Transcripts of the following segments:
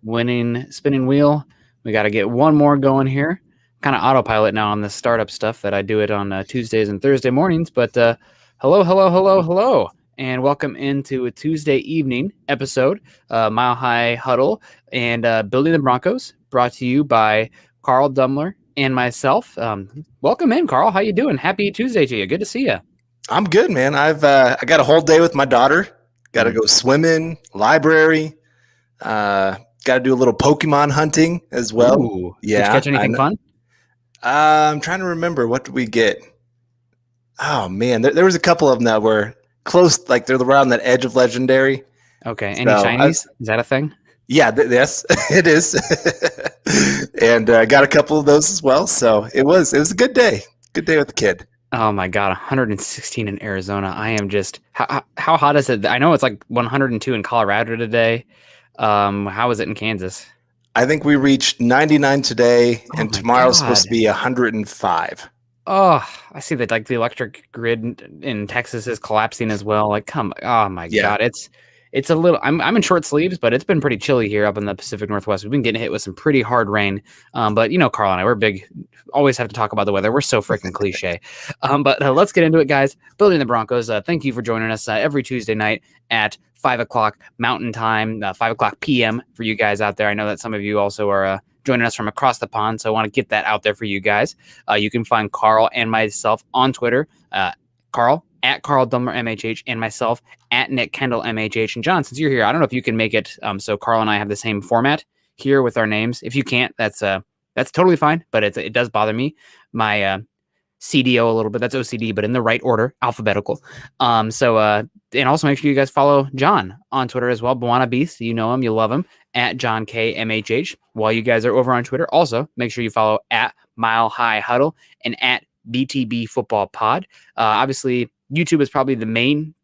winning spinning wheel. We got to get one more going here. Kind of autopilot now on the startup stuff that I do it on Tuesdays and Thursday mornings. But hello, and welcome into a Tuesday evening episode, Mile High Huddle and Building the Broncos, brought to you by Carl Dumler and myself. Welcome in, Carl. How you doing? Happy Tuesday to you. Good to see you. I'm good, man. I got a whole day with my daughter. Got to go swimming, library. Got to do a little Pokemon hunting as well. Ooh, yeah. Did you catch anything fun? I'm trying to remember, what did we get? Oh man, there was a couple of them that were close, like they're around that edge of legendary. Okay, any shinies? Is that a thing? Yeah, yes, it is. And got a couple of those as well. So it was a good day. Good day with the kid. Oh my God, 116 in Arizona. I am just, how hot is it? I know it's like 102 in Colorado today. How is it in Kansas? I think we reached 99 today, and tomorrow's supposed to be 105. Oh, I see that like the electric grid in Texas is collapsing as well. Like, oh my God, it's a little. I'm in short sleeves, but it's been pretty chilly here up in the Pacific Northwest. We've been getting hit with some pretty hard rain. But you know, Carl and I, we're big. Always have to talk about the weather. We're so freaking cliche. But let's get into it, guys. Building the Broncos. Thank you for joining us every Tuesday night at 5 o'clock Mountain Time, 5 o'clock p.m. for you guys out there. I know that some of you also are joining us from across the pond, so I want to get that out there for you guys. You can find Carl and myself on Twitter. Carl at Carl Dumler MHH, and myself at Nick Kendall MHH. And John, since you're here, I don't know if you can make it so Carl and I have the same format here with our names. If you can't, that's totally fine, but it does bother me. My CDO a little bit. That's OCD, but in the right order, alphabetical. And also make sure you guys follow John on Twitter as well. Buana Beast, you know him, you love him, at John K MHH. While you guys are over on Twitter, also make sure you follow at Mile High Huddle and at BTB Football Pod. Obviously, YouTube is probably the main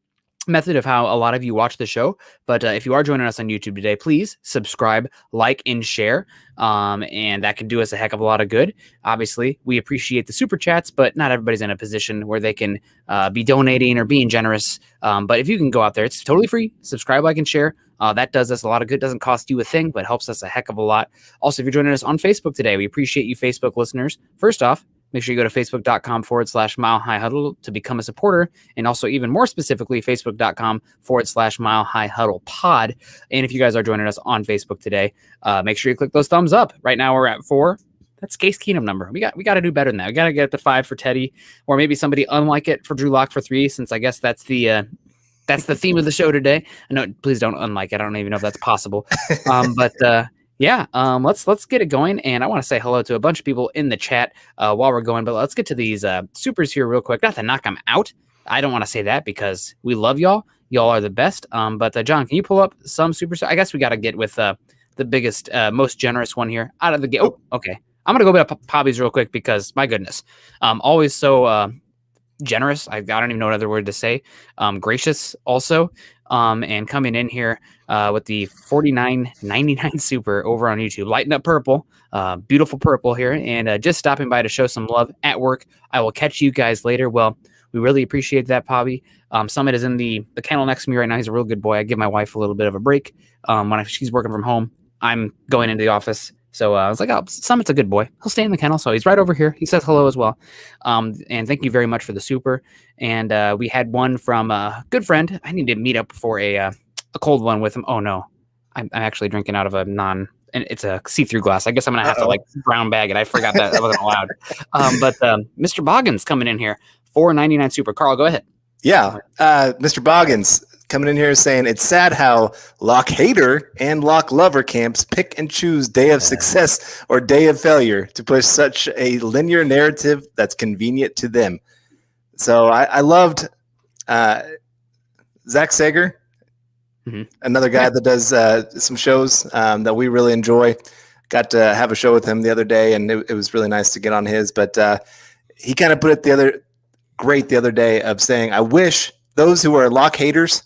method of how a lot of you watch the show, but if you are joining us on YouTube today, please subscribe, like, and share, and that can do us a heck of a lot of good. Obviously, we appreciate the super chats, but not everybody's in a position where they can be donating or being generous, but if you can go out there, it's totally free. Subscribe, like, and share. That does us a lot of good. Doesn't cost you a thing, but helps us a heck of a lot. Also, if you're joining us on Facebook today, we appreciate you Facebook listeners. First off, make sure you go to facebook.com/Mile High Huddle to become a supporter. And also, even more specifically, facebook.com/Mile High Huddle pod. And if you guys are joining us on Facebook today, make sure you click those thumbs up. Right now, we're at 4. That's Case Keenum number. We got to do better than that. We got to get the 5 for Teddy, or maybe somebody unlike it for Drew Lock for 3, since I guess that's the theme of the show today. I know, please don't unlike it. I don't even know if that's possible. Let's get it going, and I want to say hello to a bunch of people in the chat while we're going, but let's get to these supers here real quick. Not to knock them out. I don't want to say that because we love y'all. Y'all are the best. But John, can you pull up some supers? I guess we got to get with the biggest, most generous one here out of the gate. Oh, okay. I'm going to go back to Pobby's real quick because, my goodness, always so generous. I don't even know what other word to say. Gracious also. And coming in here with the $49.99 super over on YouTube, lighting up purple, beautiful purple here, and just stopping by to show some love at work. I will catch you guys later. Well, we really appreciate that, Pobby. Summit is in the kennel next to me right now. He's a real good boy. I give my wife a little bit of a break when she's working from home. I'm going into the office. So I was like, oh, Summit's a good boy. He'll stay in the kennel. So he's right over here. He says hello as well. And thank you very much for the super. And we had one from a good friend. I need to meet up for a cold one with him. Oh, no. I'm actually drinking out of a and it's a see-through glass. I guess I'm going to have to like brown bag it. I forgot that wasn't allowed. But Mr. Boggins coming in here, $4.99 super. Carl, go ahead. Yeah. Mr. Boggins coming in here saying it's sad how Lock hater and Lock lover camps pick and choose day of success or day of failure to push such a linear narrative that's convenient to them. So I loved Zach Sager, another guy that does some shows that we really enjoy. Got to have a show with him the other day, and it was really nice to get on his. But he kind of put it the other day of saying, I wish those who are Lock haters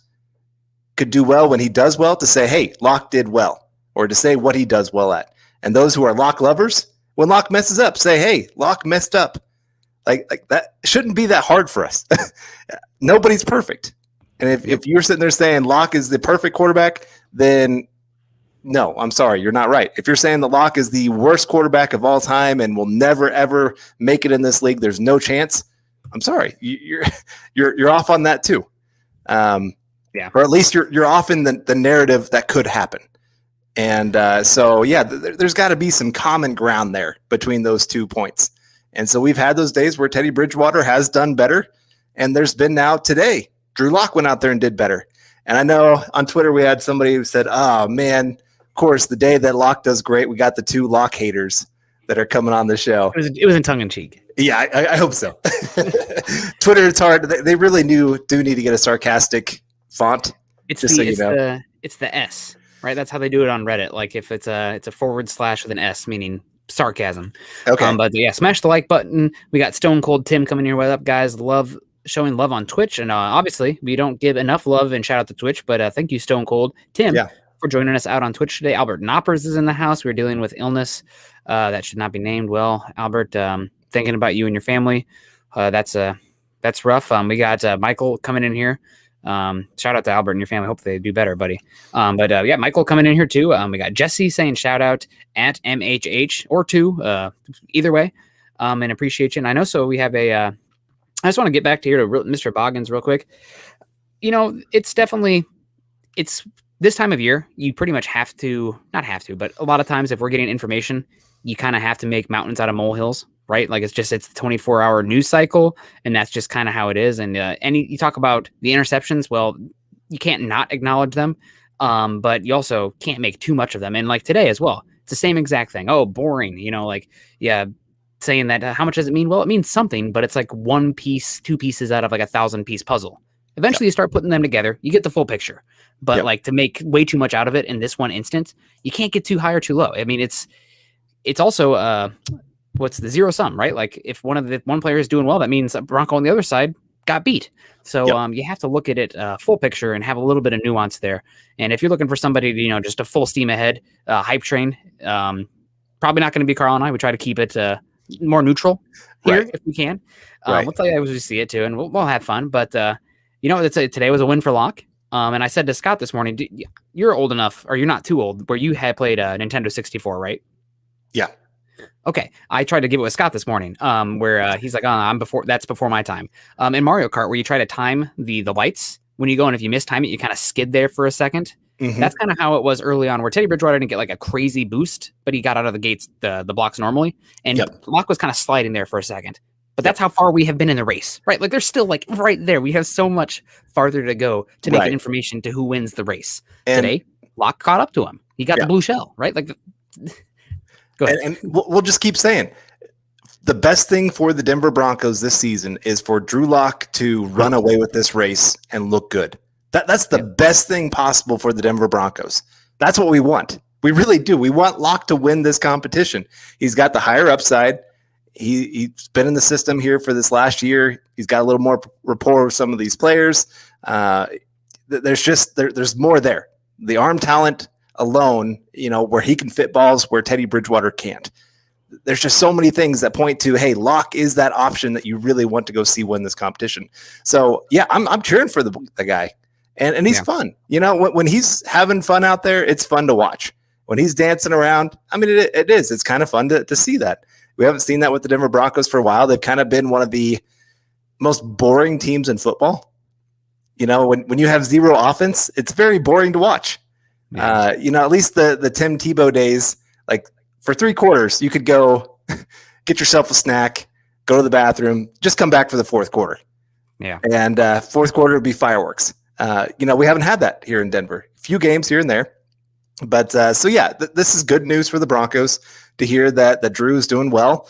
could do well when he does well to say, hey, Lock did well, or to say what he does well at. And those who are Lock lovers, when Lock messes up, say, hey, Lock messed up. Like that shouldn't be that hard for us. Nobody's perfect. And if you're sitting there saying Lock is the perfect quarterback, then No, I'm sorry. You're not right. If you're saying the Lock is the worst quarterback of all time and will never, ever make it in this league, there's no chance. I'm sorry. You're off on that too. Yeah. Or at least you're off in the narrative that could happen. And there's got to be some common ground there between those 2 points. And so we've had those days where Teddy Bridgewater has done better. And there's been now today, Drew Lock went out there and did better. And I know on Twitter we had somebody who said, oh, man, of course, the day that Lock does great, we got the 2 Lock haters that are coming on the show. It was in tongue-in-cheek. Yeah, I hope so. Twitter, it's hard. They really do need to get a sarcastic font. It's the S, right? That's how they do it on Reddit. Like if it's a / with an S, meaning sarcasm. Okay. But yeah, smash the like button. We got Stone Cold Tim coming here. What up, guys? Love showing love on Twitch, and obviously we don't give enough love and shout out to Twitch. But thank you, Stone Cold Tim, for joining us out on Twitch today. Albert Knoppers is in the house. We're dealing with illness that should not be named. Well, Albert, thinking about you and your family. That's rough. We got Michael coming in here. Shout out to Albert and your family. Hope they do better, buddy. Michael coming in here too. We got Jesse saying shout out at MHH or 2, either way. And appreciate you. And I know, so we have I just want to get back to Mr. Boggins real quick. It's this time of year, you pretty much not have to, but a lot of times if we're getting information, you kind of have to make mountains out of molehills, right? Like it's the 24-hour news cycle, and that's just kind of how it is. And you talk about the interceptions. Well, you can't not acknowledge them, but you also can't make too much of them. And like today as well, it's the same exact thing. Oh, boring. Saying that how much does it mean? Well, it means something, but it's like 1 piece, 2 pieces out of like a 1,000-piece puzzle. Eventually, you start putting them together, you get the full picture. But like to make way too much out of it in this one instance, you can't get too high or too low. I mean, it's also what's the zero sum, right? Like if one player is doing well, that means a Bronco on the other side got beat. So you have to look at it full picture and have a little bit of nuance there. And if you're looking for somebody to, just a full steam ahead hype train, probably not going to be Carl and I. We try to keep it more neutral here if we can. We'll tell you as we see it too, and we'll have fun. But today was a win for Locke. And I said to Scott this morning, you're old enough, or you're not too old, where you had played Nintendo 64, right? Yeah. Okay. I tried to give it with Scott this morning, where he's like, that's before my time. In Mario Kart, where you try to time the lights when you go, and if you mistime it, you kind of skid there for a second. Mm-hmm. That's kind of how it was early on, where Teddy Bridgewater didn't get like a crazy boost, but he got out of the gates, the blocks normally. And Locke was kind of sliding there for a second. But that's how far we have been in the race, right? Like, they're still like right there. We have so much farther to go to make an information to who wins the race. And today, Locke caught up to him. He got the blue shell, right? Like, go ahead. And we'll just keep saying, the best thing for the Denver Broncos this season is for Drew Lock to run away with this race and look good. That's the best thing possible for the Denver Broncos. That's what we want. We really do. We want Lock to win this competition. He's got the higher upside. He's been in the system here for this last year. He's got a little more rapport with some of these players. There's more there. The arm talent alone, where he can fit balls where Teddy Bridgewater can't. There's just so many things that point to, hey, Locke is that option that you really want to go see win this competition. So yeah, I'm cheering for the guy, and he's fun. When he's having fun out there, it's fun to watch. When he's dancing around, I mean, it is. It's kind of fun to see that. We haven't seen that with the Denver Broncos for a while. They've kind of been one of the most boring teams in football. When you have zero offense, it's very boring to watch. At least the Tim Tebow days, like for 3 quarters, you could go get yourself a snack, go to the bathroom, just come back for the 4th quarter. Yeah. And 4th quarter would be fireworks. We haven't had that here in Denver. A few games here and there. But this is good news for the Broncos to hear that Drew is doing well,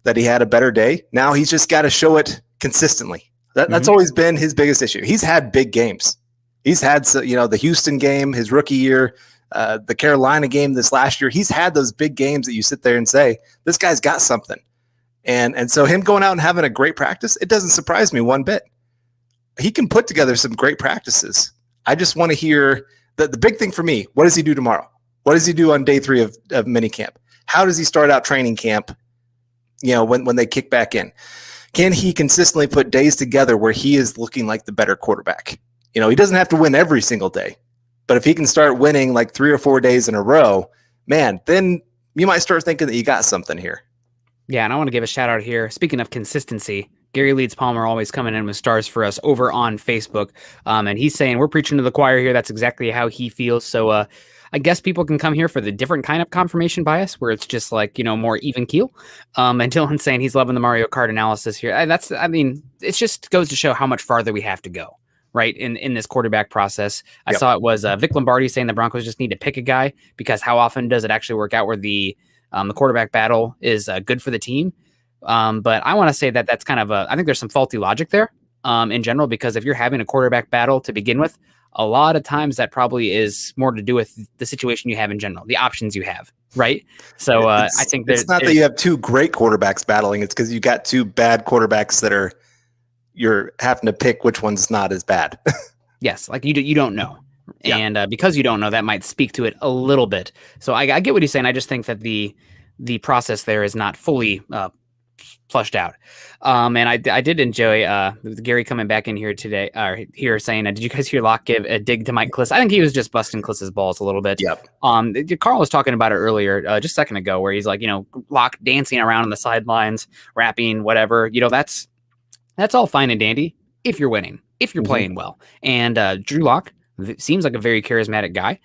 that he had a better day. Now he's just got to show it consistently. That's always been his biggest issue. He's had big games. He's had, the Houston game, his rookie year, the Carolina game this last year. He's had those big games that you sit there and say, this guy's got something. And so him going out and having a great practice, it doesn't surprise me one bit. He can put together some great practices. I just want to hear the big thing for me. What does he do tomorrow? What does he do on day 3 of minicamp? How does he start out training camp, when they kick back in? Can he consistently put days together where he is looking like the better quarterback? He doesn't have to win every single day, But if he can start winning like 3 or 4 days in a row, man, then you might start thinking that you got something here. Yeah, and I want to give a shout out here. Speaking of consistency, Gary Leeds Palmer always coming in with stars for us over on Facebook. And he's saying we're preaching to the choir here. That's exactly how he feels. So I guess people can come here for the different kind of confirmation bias where it's just like, more even keel. And Dylan's saying he's loving the Mario Kart analysis here. It just goes to show how much farther we have to go. Right in this quarterback process. I saw it was Vic Lombardi saying the Broncos just need to pick a guy because how often does it actually work out where the quarterback battle is good for the team? But I want to say that that's kind of I think there's some faulty logic there in general, because if you're having a quarterback battle to begin with, a lot of times that probably is more to do with the situation you have in general, the options you have. Right. So I think it's not that you have two great quarterbacks battling. It's because you got two bad quarterbacks that you're having to pick which one's not as bad. Yes. Like you don't know. Yeah. And because you don't know, that might speak to it a little bit. So I get what he's saying. I just think that the process there is not fully flushed out. And I did enjoy Gary coming back in here today, here saying, did you guys hear Locke give a dig to Mike Kliss? I think he was just busting Kliss's balls a little bit. Yep. Carl was talking about it earlier, just a second ago, where he's like, Locke dancing around on the sidelines, rapping, whatever. That's all fine and dandy if you're winning, if you're playing well. And Drew Lock seems like a very charismatic guy,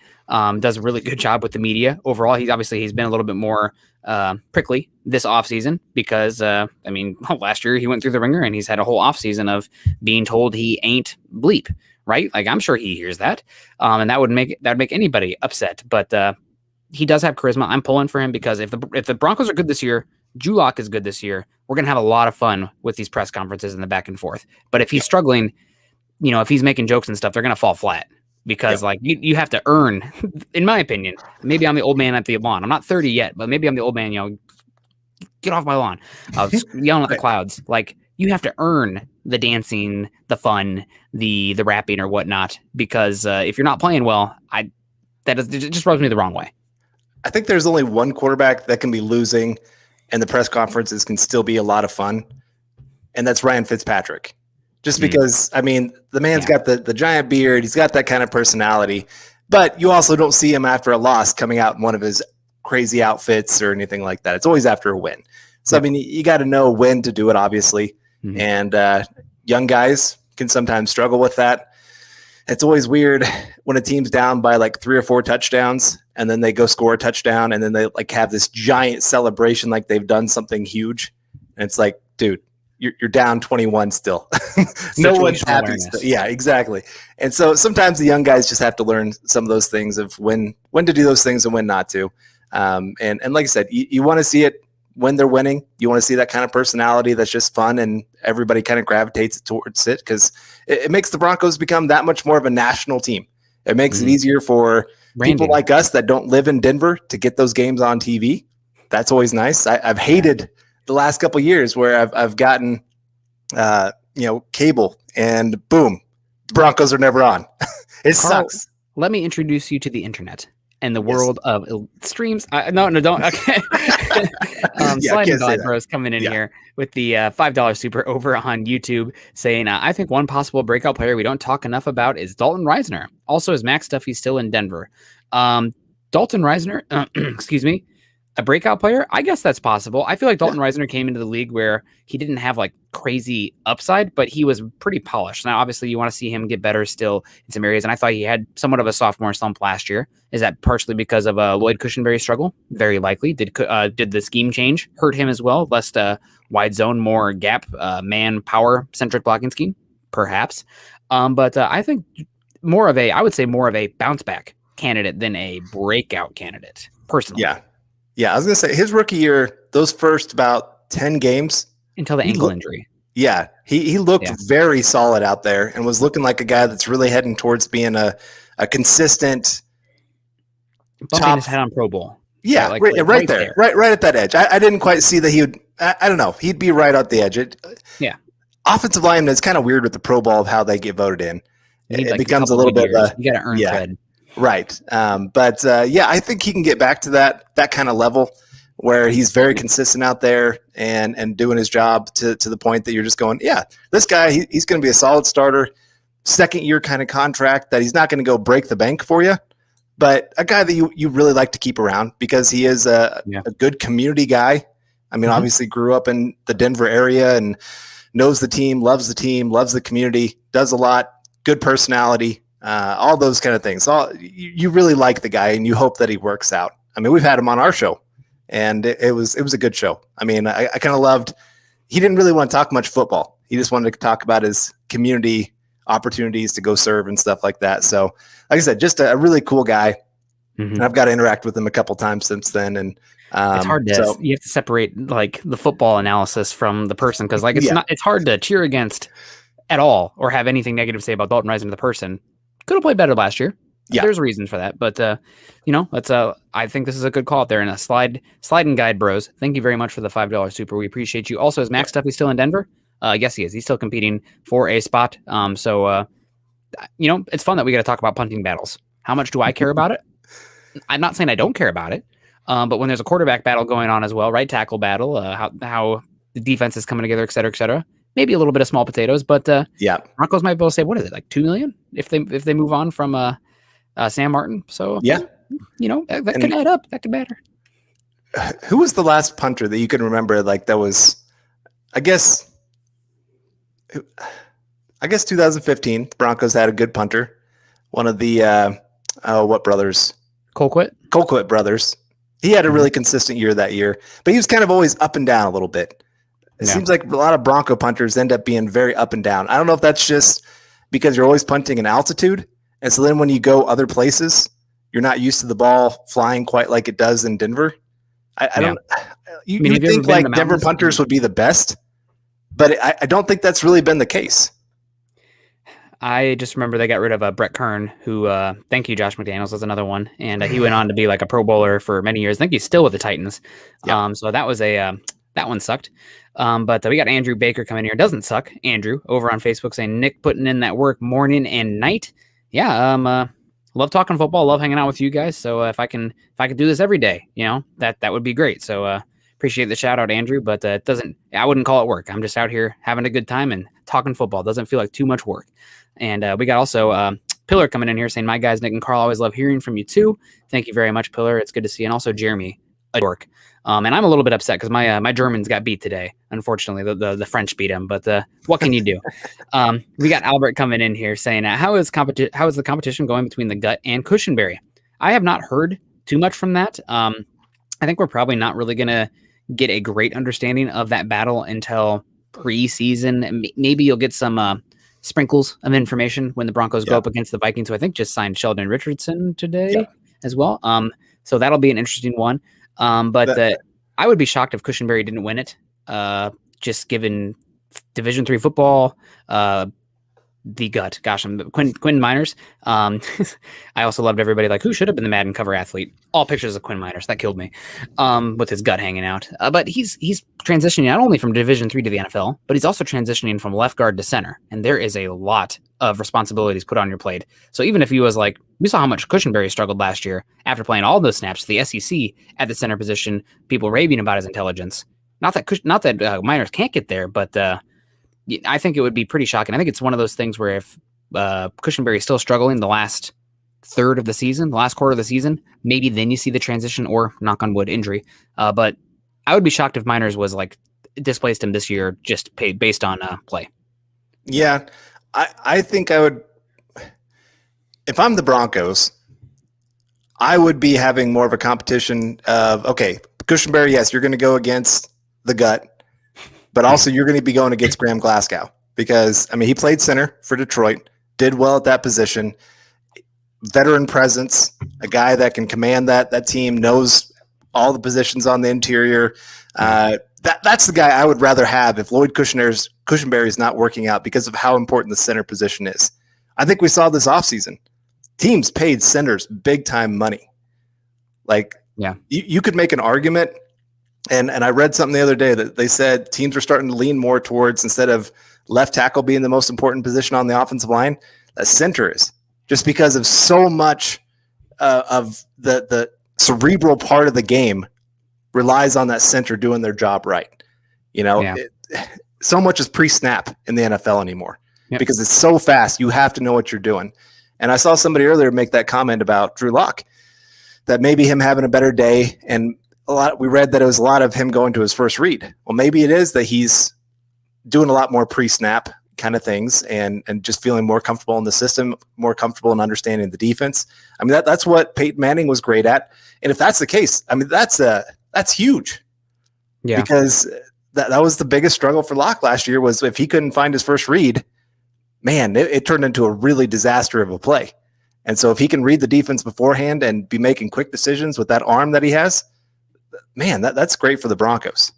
does a really good job with the media overall. He's been a little bit more prickly this offseason because, last year he went through the ringer and he's had a whole offseason of being told he ain't bleep, right? Like, I'm sure he hears that. And that would make anybody upset. But he does have charisma. I'm pulling for him because if the Broncos are good this year, Drew Lock is good this year, we're going to have a lot of fun with these press conferences and the back and forth. But if he's struggling, if he's making jokes and stuff, they're going to fall flat because you have to earn, in my opinion, maybe I'm the old man at the lawn. I'm not 30 yet, but maybe I'm the old man, get off my lawn. I was yelling at the clouds. Like, you have to earn the dancing, the fun, the rapping or whatnot, because if you're not playing well, it just rubs me the wrong way. I think there's only one quarterback that can be losing and the press conferences can still be a lot of fun, and that's Ryan Fitzpatrick. Just because, the man's got the giant beard, he's got that kind of personality, but you also don't see him after a loss coming out in one of his crazy outfits or anything like that. It's always after a win. So, you got to know when to do it, obviously, and young guys can sometimes struggle with that. It's always weird when a team's down by like 3 or 4 touchdowns and then they go score a touchdown and then they like have this giant celebration like they've done something huge. And it's like, dude, you're down 21 still. No one's happy. Yeah, exactly. And so sometimes the young guys just have to learn some of those things of when to do those things and when not to. And like I said, you want to see it when they're winning. You want to see that kind of personality that's just fun and everybody kind of gravitates towards it because it makes the Broncos become that much more of a national team. It makes it easier for people like us that don't live in Denver to get those games on TV. That's always nice. I've hated the last couple of years where I've gotten, cable and boom, the Broncos are never on. Carl, sucks. Let me introduce you to the internet and the world of streams. No, don't. Okay. Sliding Dog Bros coming in here with the $5 super over on YouTube saying, I think one possible breakout player we don't talk enough about is Dalton Reisner. Also, is Max Duffy still in Denver? Dalton Reisner, excuse me, a breakout player? I guess that's possible. I feel like Dalton Reisner came into the league where he didn't have like crazy upside, but he was pretty polished. Now, obviously, you want to see him get better still in some areas, and I thought he had somewhat of a sophomore slump last year. Is that partially because of Lloyd Cushenberry's struggle? Very likely. Did the scheme change hurt him as well? Less wide zone, more gap, man power centric blocking scheme, perhaps. But I think I would say more of a bounce back candidate than a breakout candidate, personally. Yeah, I was going to say his rookie year, those first about 10 games. Until the ankle injury. Yeah, he looked very solid out there and was looking like a guy that's really heading towards being a consistent bumping his head on Pro Bowl. Yeah, right there. Right at that edge. I didn't quite see that he would – I don't know. He'd be right at the edge. Offensive lineman is kind of weird with the Pro Bowl of how they get voted in. It becomes a little bit of you got to earn cred. Right. I think he can get back to that kind of level where he's very consistent out there and doing his job to the point that you're just going, this guy, he's going to be a solid starter, second year kind of contract that he's not going to go break the bank for you, but a guy that you really like to keep around because he is a good community guy. I mean, obviously grew up in the Denver area and knows the team, loves the community, does a lot, good personality, all those kind of things. You really like the guy and you hope that he works out. I mean, we've had him on our show and it was a good show. I mean, I kind of loved, he didn't really want to talk much football. He just wanted to talk about his community opportunities to go serve and stuff like that. So like I said, just a really cool guy. And I've got to interact with him a couple times since then. And it's hard to, you have to separate like the football analysis from the person. Cause like, it's hard to cheer against at all or have anything negative to say about Dalton Reisner, the person. Could have played better last year. Yeah. There's reasons for that. But, that's I think this is a good call out there. And a slide and guide bros. Thank you very much for the $5 super. We appreciate you. Also, is Max Duffy still in Denver? Yes, he is. He's still competing for a spot. It's fun that we got to talk about punting battles. How much do I care about it? I'm not saying I don't care about it. But when there's a quarterback battle going on as well, right tackle battle, how the defense is coming together, et cetera, maybe a little bit of small potatoes, but Broncos might be able to say, what is it, like $2 million if they move on from Sam Martin? So that could add up. That could matter. Who was the last punter that you can remember? Like that was, I guess 2015. The Broncos had a good punter. One of the what brothers? Colquitt brothers. He had a really consistent year that year, but he was kind of always up and down a little bit. It seems like a lot of Bronco punters end up being very up and down. I don't know if that's just because you're always punting in altitude. And so then when you go other places, you're not used to the ball flying quite like it does in Denver. I don't, you think like Denver punters would be the best, but I don't think that's really been the case. I just remember they got rid of Brett Kern, who, thank you, Josh McDaniels was another one. And he went on to be like a Pro Bowler for many years. I think he's still with the Titans. Yeah. So that was that one sucked. But we got Andrew Baker coming here. Doesn't suck. Andrew over on Facebook saying Nick putting in that work morning and night. Yeah. Love talking football. Love hanging out with you guys. So if I could do this every day, that would be great. So appreciate the shout out, Andrew. But I wouldn't call it work. I'm just out here having a good time and talking football. Doesn't feel like too much work. And we got also Pillar coming in here saying, my guys, Nick and Carl, always love hearing from you too. Thank you very much, Pillar. It's good to see you. And also Jeremy, a dork. And I'm a little bit upset because my Germans got beat today. Unfortunately, the French beat them. But what can you do? We got Albert coming in here saying, how is the competition going between the Gut and Cushenberry? I have not heard too much from that. I think we're probably not really going to get a great understanding of that battle until preseason. Maybe you'll get some sprinkles of information when the Broncos go up against the Vikings, who I think just signed Sheldon Richardson today as well. So that'll be an interesting one. But I would be shocked if Cushenberry didn't win it, just given Division III football, the Gut. Gosh, Quinn Miners. I also loved everybody like, who should have been the Madden cover athlete? All pictures of Quinn Miners. That killed me with his gut hanging out. But he's transitioning not only from Division III to the NFL, but he's also transitioning from left guard to center. And there is a lot of responsibilities put on your plate. So even if he was like, we saw how much Cushenberry struggled last year after playing all those snaps to the SEC at the center position, people raving about his intelligence. Not that Miners can't get there, but I think it would be pretty shocking. I think it's one of those things where if Cushenberry is still struggling the last third of the season, the last quarter of the season, maybe then you see the transition or, knock on wood, injury. But I would be shocked if Miners was like displaced him this year just based on play. Yeah, I think I would. If I'm the Broncos, I would be having more of a competition of, okay, Cushenberry, yes, you're going to go against the Gut, but also you're going to be going against Graham Glasgow because, I mean, he played center for Detroit, did well at that position, veteran presence, a guy that can command that team, knows all the positions on the interior. That's the guy I would rather have if Lloyd Cushenberry is not working out because of how important the center position is. I think we saw this offseason. Teams paid centers big time money. Like, you could make an argument, and I read something the other day that they said teams are starting to lean more towards, instead of left tackle being the most important position on the offensive line, that center is, just because of so much of the cerebral part of the game relies on that center doing their job right. So much is pre-snap in the NFL anymore. because it's so fast. You have to know what you're doing. And I saw somebody earlier make that comment about Drew Lock, that maybe him having a better day, and we read that it was a lot of him going to his first read. Well, maybe it is that he's doing a lot more pre-snap kind of things and just feeling more comfortable in the system, more comfortable in understanding the defense. I mean, that's what Peyton Manning was great at. And if that's the case, I mean, that's huge. Yeah. Because that was the biggest struggle for Locke last year, was if he couldn't find his first read, man, it turned into a really disaster of a play. And so if he can read the defense beforehand and be making quick decisions with that arm that he has, man, that's great for the Broncos.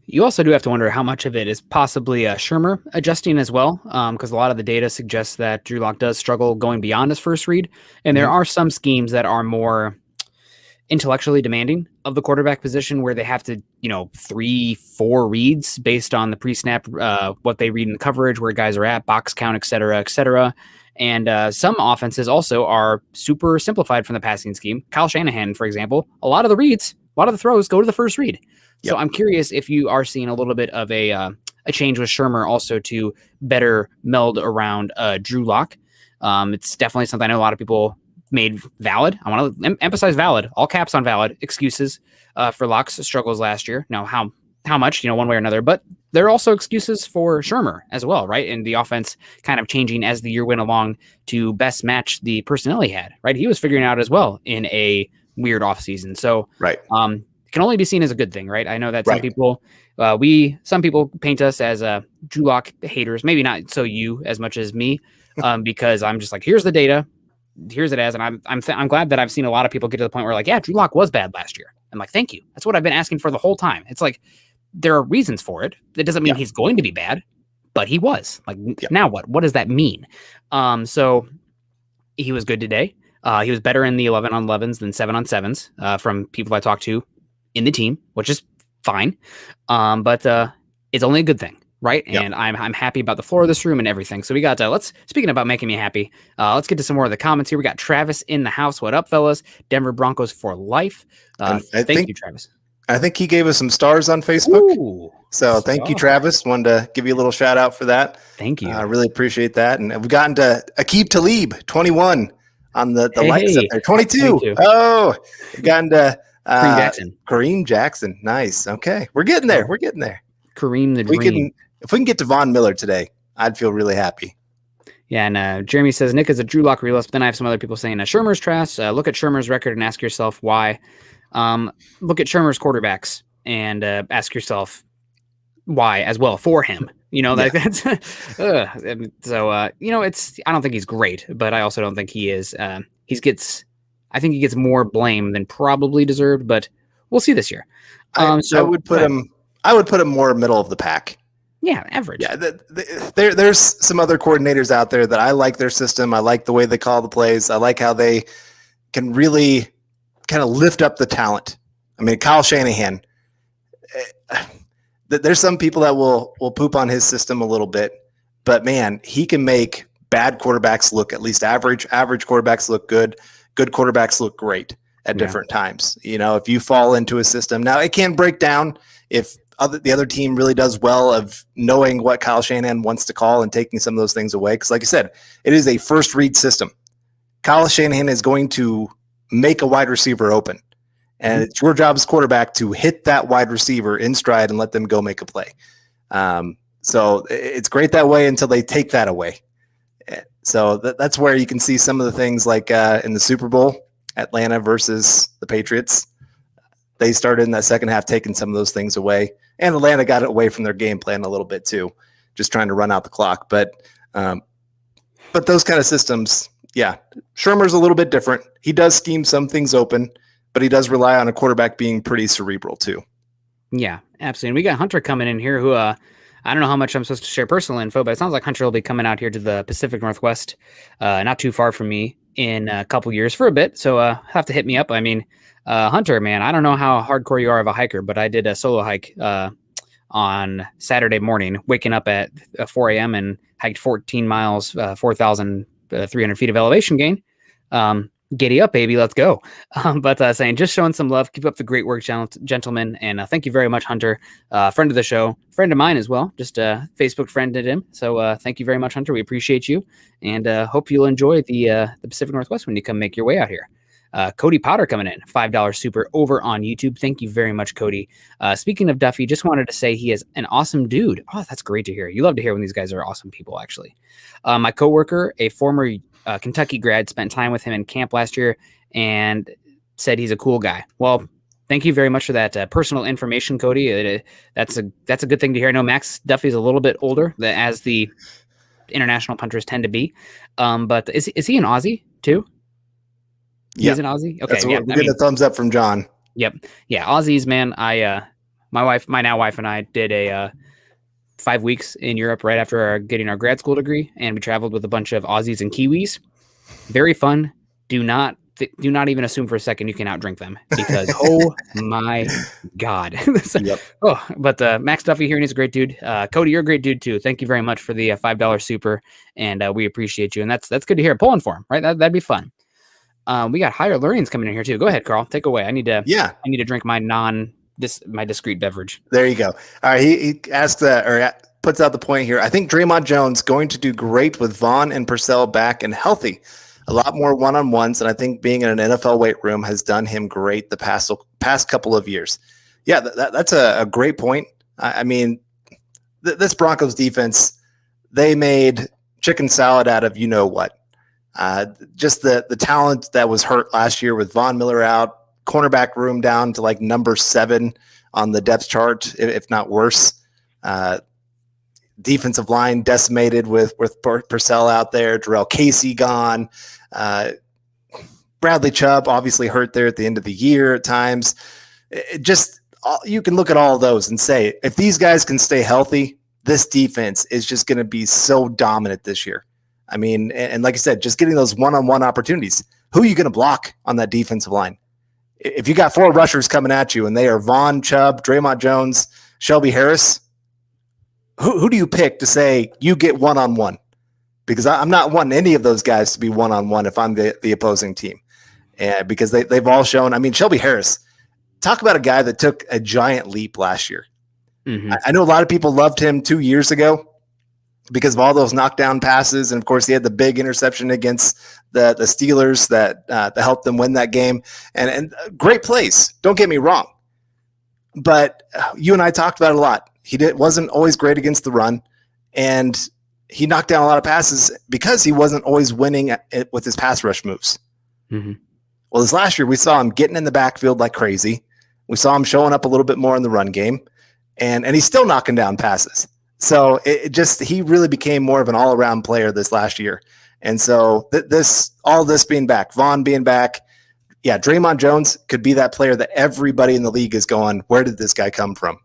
You also do have to wonder how much of it is possibly Shermer adjusting as well, because a lot of the data suggests that Drew Lock does struggle going beyond his first read. And there are some schemes that are more intellectually demanding of the quarterback position, where they have to, 3-4 reads based on the pre-snap, what they read in the coverage, where guys are at, box count, et cetera, et cetera. And some offenses also are super simplified from the passing scheme. Kyle Shanahan, for example, a lot of the reads, a lot of the throws go to the first read. So I'm curious if you are seeing a little bit of a change with Shermer also to better meld around Drew Lock. It's definitely something I know a lot of people made valid. I want to emphasize valid, all caps on valid excuses for Lock's struggles last year. Now, how much, one way or another, but there are also excuses for Shermer as well, right? And the offense kind of changing as the year went along to best match the personnel he had, right? He was figuring out as well in a weird offseason. So, it can only be seen as a good thing, right? I know that some people paint us as Drew Lock haters, maybe not so you as much as me, because I'm just like, here's the data, here's it as, and I'm glad that I've seen a lot of people get to the point where like, yeah, Drew Lock was bad last year. I'm like, thank you. That's what I've been asking for the whole time. It's like, there are reasons for it. That doesn't mean he's going to be bad, but he was. Like, now what? What does that mean? So he was good today. He was better in the 11 on 11s than 7 on 7s from people I talked to in the team, which is fine. But it's only a good thing, right? And I'm happy about the floor of this room and everything. So we got speaking about making me happy, let's get to some more of the comments here. We got Travis in the house. What up, fellas? Denver Broncos for life. Thank you, Travis. I think he gave us some stars on Facebook. Ooh, so thank you, Travis. Wanted to give you a little shout out for that. Thank you. I really appreciate that. And we've gotten to Aqib Talib, 21 on the likes up there. 22. Oh, we've gotten to Kareem Jackson. Nice. Okay. We're getting there. Kareem the Dream. If we can get to Von Miller today, I'd feel really happy. Yeah, and Jeremy says, Nick is a Drew Lock realist, but then I have some other people saying, Shermer's trash. Look at Shermer's record and ask yourself why. Look at Shermer's quarterbacks and ask yourself why as well for him. That's so it's, I don't think he's great, but I also don't think he is. I think he gets more blame than probably deserved, but we'll see this year. I would put him more middle of the pack. Yeah, average. Yeah, there's some other coordinators out there that I like their system. I like the way they call the plays. I like how they can really kind of lift up the talent. I mean, Kyle Shanahan, there's some people that will poop on his system a little bit, but man, he can make bad quarterbacks look at least average quarterbacks look good quarterbacks look great at different times. If you fall into a system, now it can break down if the other team really does well of knowing what Kyle Shanahan wants to call and taking some of those things away. Because like I said, it is a first read system. Kyle Shanahan is going to make a wide receiver open. And it's your job as quarterback to hit that wide receiver in stride and let them go make a play. So it's great that way until they take that away. So that's where you can see some of the things like in the Super Bowl, Atlanta versus the Patriots. They started in that second half taking some of those things away. And Atlanta got it away from their game plan a little bit too, just trying to run out the clock. But those kind of systems, Shermer's a little bit different. He does scheme some things open, but he does rely on a quarterback being pretty cerebral too. Yeah, absolutely. And we got Hunter coming in here who I don't know how much I'm supposed to share personal info, but it sounds like Hunter will be coming out here to the Pacific Northwest, not too far from me in a couple years for a bit. So have to hit me up. I mean, Hunter, man, I don't know how hardcore you are of a hiker, but I did a solo hike on Saturday morning, waking up at 4 a.m. and hiked 14 miles, 4,300 feet of elevation gain. Giddy up, baby. Let's go. But saying, just showing some love. Keep up the great work, gentlemen. And thank you very much, Hunter. Friend of the show, friend of mine as well. Just Facebook friended him. So thank you very much, Hunter. We appreciate you. And hope you'll enjoy the Pacific Northwest when you come make your way out here. Cody Potter coming in, $5 super over on YouTube. Thank you very much, Cody. Speaking of Duffy, just wanted to say he is an awesome dude. Oh, that's great to hear. You love to hear when these guys are awesome people, actually. My coworker, a former Kentucky grad, spent time with him in camp last year and said he's a cool guy. Well, thank you very much for that personal information, Cody. That's a good thing to hear. I know Max Duffy's a little bit older, as the international punters tend to be. But is he an Aussie too? He's an Aussie. Okay, we're getting a thumbs up from John. Yep. Yeah, Aussies, man. My now wife and I did a 5 weeks in Europe right after getting our grad school degree, and we traveled with a bunch of Aussies and Kiwis. Very fun. Do not even assume for a second you can outdrink them, because oh my god. Yep. But Max Duffy here, and he's a great dude. Cody, you're a great dude too. Thank you very much for the $5 super, and we appreciate you. And that's good to hear. Pulling for him, right? That'd be fun. We got higher learnings coming in here too. Go ahead, Carl. Take away. I need to drink my my discrete beverage. There you go. All right. He asks puts out the point here. I think Draymond Jones going to do great with Vaughn and Purcell back and healthy. A lot more one-on-ones, and I think being in an NFL weight room has done him great the past couple of years. Yeah, that's a great point. I mean, this Broncos defense, they made chicken salad out of what. Just the talent that was hurt last year with Von Miller out, cornerback room down to like number 7 on the depth chart, if not worse. Defensive line decimated with Purcell out there, Jarrell Casey gone, Bradley Chubb obviously hurt there at the end of the year at times. You can look at all of those and say, if these guys can stay healthy, this defense is just going to be so dominant this year. I mean, and like I said, just getting those one-on-one opportunities. Who are you going to block on that defensive line? If you got 4 rushers coming at you and they are Vaughn, Chubb, Draymond Jones, Shelby Harris, who do you pick to say you get one-on-one? Because I'm not wanting any of those guys to be one-on-one if I'm the opposing team. And because they've all shown, I mean, Shelby Harris, talk about a guy that took a giant leap last year. Mm-hmm. I know a lot of people loved him 2 years ago because of all those knockdown passes. And of course he had the big interception against the Steelers that helped them win that game, and great plays. Don't get me wrong, but you and I talked about it a lot. He wasn't always great against the run, and he knocked down a lot of passes because he wasn't always winning with his pass rush moves. Mm-hmm. Well, this last year we saw him getting in the backfield like crazy. We saw him showing up a little bit more in the run game, and he's still knocking down passes. So he really became more of an all-around player this last year. And so all this being back, Vaughn being back, yeah, Draymond Jones could be that player that everybody in the league is going, where did this guy come from?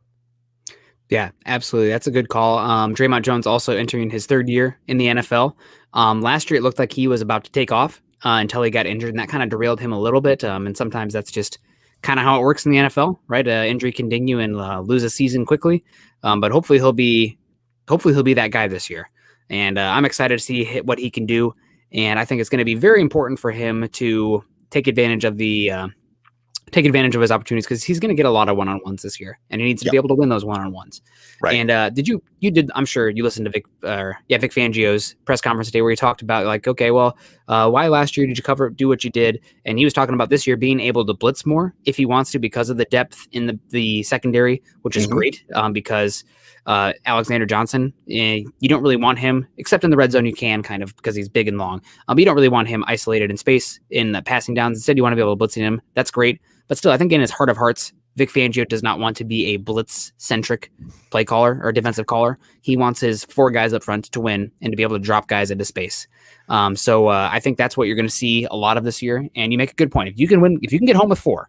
Yeah, absolutely. That's a good call. Draymond Jones also entering his 3rd year in the NFL. Last year, it looked like he was about to take off until he got injured, and that kind of derailed him a little bit. And sometimes that's just kind of how it works in the NFL, right? Injury can ding you and lose a season quickly. But hopefully he'll be that guy this year. And I'm excited to see what he can do. And I think it's going to be very important for him to take advantage of his opportunities, because he's going to get a lot of one-on-ones this year, and he needs to be able to win those one-on-ones. Right. And I'm sure you listened to Vic Fangio's press conference today where he talked about like, okay, well, why last year did you do what you did? And he was talking about this year being able to blitz more if he wants to, because of the depth in the secondary, which is great, because Alexander Johnson, you don't really want him, except in the red zone you can, kind of, because he's big and long. But you don't really want him isolated in space in the passing downs. Instead, you want to be able to blitz him. That's great. But still, I think in his heart of hearts, Vic Fangio does not want to be a blitz-centric play caller or defensive caller. He wants his 4 guys up front to win and to be able to drop guys into space. So I think that's what you're going to see a lot of this year. And you make a good point. If you can get home with 4,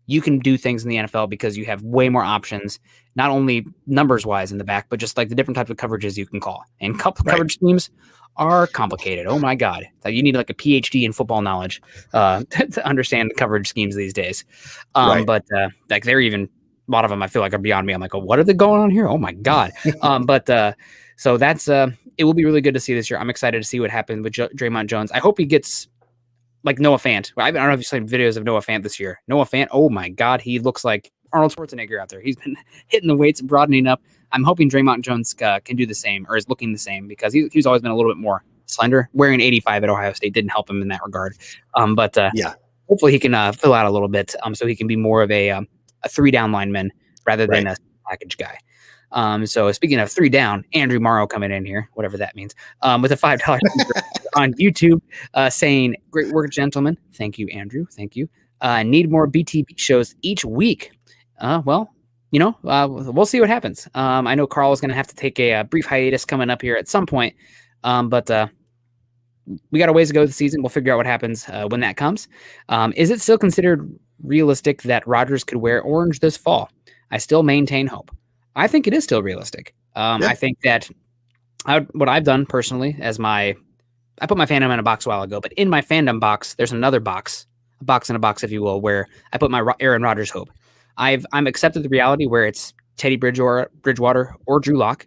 you can do things in the NFL because you have way more options, not only numbers-wise in the back, but just like the different types of coverages you can call. And coverage schemes are complicated. Oh my God. You need like a PhD in football knowledge to understand the coverage schemes these days. But like they're even, a lot of them I feel like are beyond me. I'm like, oh, what are they going on here? Oh my God. So that's, it will be really good to see this year. I'm excited to see what happens with Draymond Jones. I hope he gets like Noah Fant. I don't know if you've seen videos of Noah Fant this year. Noah Fant, oh my God, he looks like Arnold Schwarzenegger out there. He's been hitting the weights, broadening up. I'm hoping Draymond Jones can do the same, or is looking the same, because he's always been a little bit more slender. Wearing 85 at Ohio State didn't help him in that regard. But hopefully he can fill out a little bit, so he can be more of a 3-down lineman rather than a package guy. So speaking of 3 down, Andrew Morrow coming in here, whatever that means, with a $5 on YouTube, saying, "Great work, gentlemen." Thank you, Andrew. Thank you. Need more BTB shows each week. Well, we'll see what happens. I know Carl is going to have to take a brief hiatus coming up here at some point, but we got a ways to go this season. We'll figure out what happens when that comes. Is it still considered realistic that Rodgers could wear orange this fall? I still maintain hope. I think it is still realistic. I think that what I've done personally I put my fandom in a box a while ago, but in my fandom box, there's another box, a box in a box, if you will, where I put my Aaron Rodgers hope. I'm accepted the reality where it's Teddy Bridgewater or Drew Lock.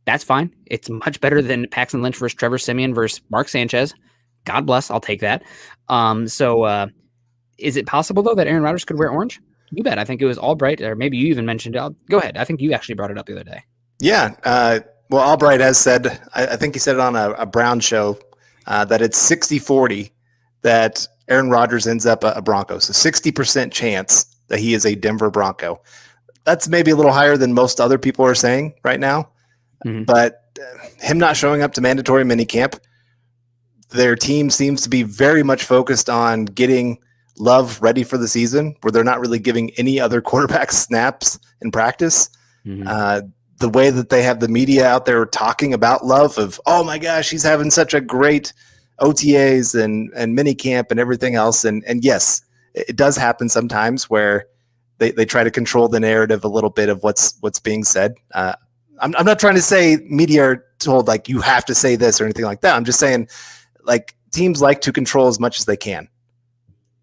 That's fine. It's much better than Paxton Lynch versus Trevor Siemian versus Mark Sanchez. God bless. I'll take that. So is it possible, though, that Aaron Rodgers could wear orange? You bet. I think it was Albright, or maybe you even mentioned it. Go ahead. I think you actually brought it up the other day. Yeah. Well, Albright has said, I think he said it on a Brown show, that it's 60-40 that Aaron Rodgers ends up a Bronco. So 60% chance that he is a Denver Bronco. That's maybe a little higher than most other people are saying right now. Mm-hmm. But him not showing up to mandatory minicamp, their team seems to be very much focused on getting Love ready for the season, where they're not really giving any other quarterback snaps in practice. Mm-hmm. The way that they have the media out there talking about Love of, oh my gosh, he's having such a great OTAs and minicamp and everything else. And yes, it does happen sometimes where they try to control the narrative a little bit of what's being said. I'm not trying to say media are told like you have to say this or anything like that. I'm just saying like teams like to control as much as they can.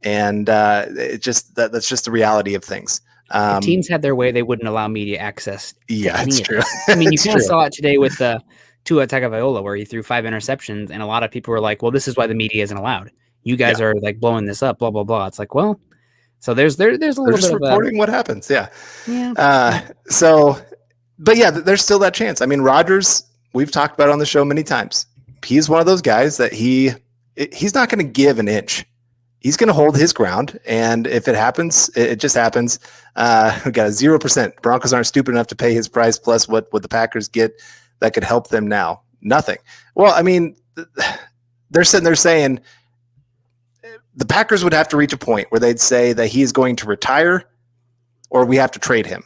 And that's just the reality of things. If teams had their way, they wouldn't allow media access. Yeah, it's true. I mean, you kind of saw it today with Tua Tagovailoa, where he threw 5 interceptions, and a lot of people were like, "Well, this is why the media isn't allowed. You guys are like blowing this up, blah blah blah." It's like, well, so there's a little bit of reporting what happens. Yeah. But yeah, there's still that chance. I mean, Rodgers, we've talked about on the show many times. He's one of those guys that he's not going to give an inch. He's going to hold his ground, and if it happens, it just happens. We got a 0%. Broncos aren't stupid enough to pay his price plus what the Packers get that could help them now. Nothing. Well, I mean, they're sitting there saying the Packers would have to reach a point where they'd say that he is going to retire or we have to trade him.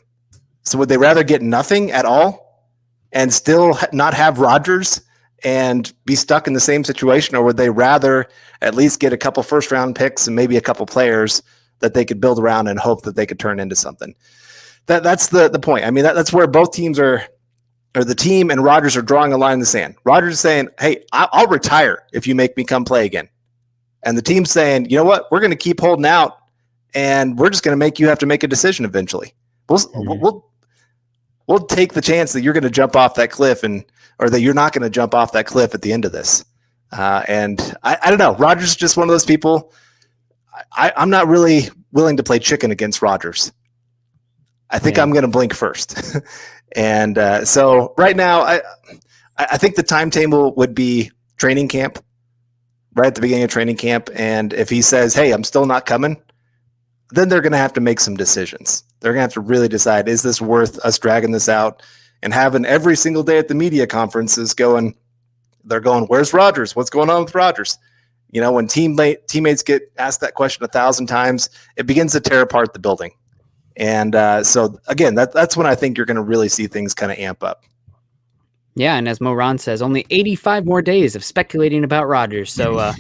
So would they rather get nothing at all and still not have Rodgers and be stuck in the same situation, or would they rather at least get a couple first-round picks and maybe a couple players that they could build around and hope that they could turn into something? That's the point. I mean, that's where both teams or the team and Rodgers are drawing a line in the sand. Rodgers is saying, hey, I'll retire if you make me come play again. And the team's saying, you know what? We're going to keep holding out, and we're just going to make you have to make a decision eventually. We'll take the chance that you're going to jump off that cliff or that you're not going to jump off that cliff at the end of this. And I don't know. Rodgers is just one of those people. I'm not really willing to play chicken against Rodgers. I think I'm going to blink first. And so right now, I think the timetable would be training camp, right at the beginning of training camp. And if he says, hey, I'm still not coming, then they're going to have to make some decisions. They're going to have to really decide, is this worth us dragging this out and having every single day at the media conferences they're going, where's Rodgers? What's going on with Rodgers? You know, when teammates get asked that question 1,000 times, it begins to tear apart the building. And so, again, that's when I think you're going to really see things kind of amp up. Yeah, and as Moran says, only 85 more days of speculating about Rodgers. So,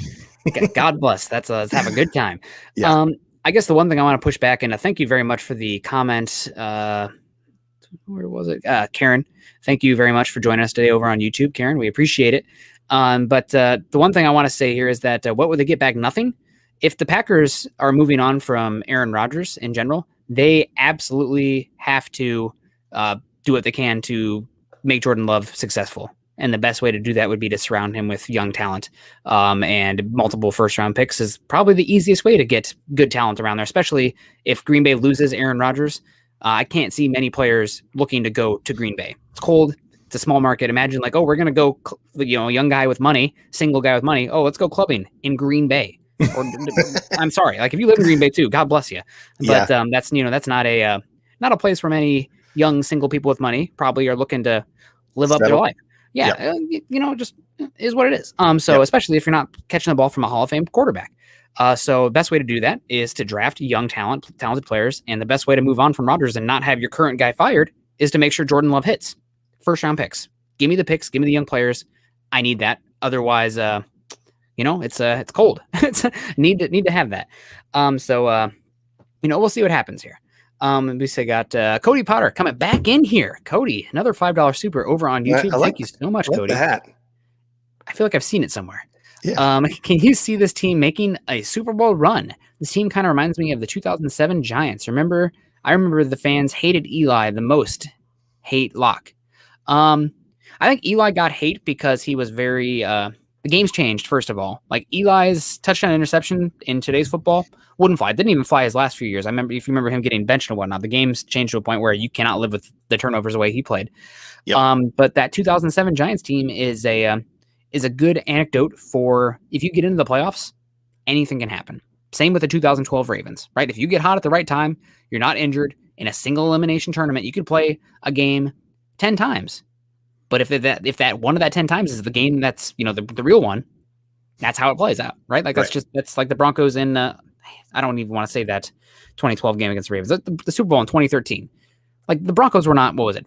God bless. Let's have a good time. Yeah. I guess the one thing I want to push back, and thank you very much for the comment. Where was it? Karen, thank you very much for joining us today over on YouTube, Karen. We appreciate it. But the one thing I want to say here is that what would they get back? Nothing. If the Packers are moving on from Aaron Rodgers in general, they absolutely have to do what they can to make Jordan Love successful. And the best way to do that would be to surround him with young talent. And multiple first-round picks is probably the easiest way to get good talent around there, especially if Green Bay loses Aaron Rodgers. I can't see many players looking to go to Green Bay. It's cold. It's a small market. Imagine like, oh, we're going to go, young guy with money, single guy with money. Oh, let's go clubbing in Green Bay. Or I'm sorry. Like if you live in Green Bay too, God bless you. But that's not a place where many young single people with money probably are looking to live up their life. Yeah. Just is what it is. Especially if you're not catching the ball from a Hall of Fame quarterback. So the best way to do that is to draft young talented players. And the best way to move on from Rodgers and not have your current guy fired is to make sure Jordan Love hits first round picks. Give me the picks. Give me the young players. I need that. Otherwise, it's cold. It's need to have that. We'll see what happens here. We got Cody Potter coming back in here. Cody, another $5 super over on YouTube. Thank you so much, Cody. I feel like I've seen it somewhere. Yeah. Can you see this team making a Super Bowl run? This team kind of reminds me of the 2007 Giants. I remember the fans hated Eli the most. Hate Locke. I think Eli got hate because he was very the game's changed, first of all. Like Eli's touchdown interception in today's football wouldn't fly. It didn't even fly his last few years. If you remember him getting benched and whatnot, the game's changed to a point where you cannot live with the turnovers the way he played. Yep. But that 2007 Giants team is a good anecdote for if you get into the playoffs, anything can happen. Same with the 2012 Ravens, right? If you get hot at the right time, you're not injured in a single elimination tournament, you could play a game 10 times. But if that one of that 10 times is the game that's, the real one, that's how it plays out, right? Like that's like the Broncos in, I don't even want to say that 2012 game against the Ravens, the Super Bowl in 2013. Like the Broncos were not, what was it?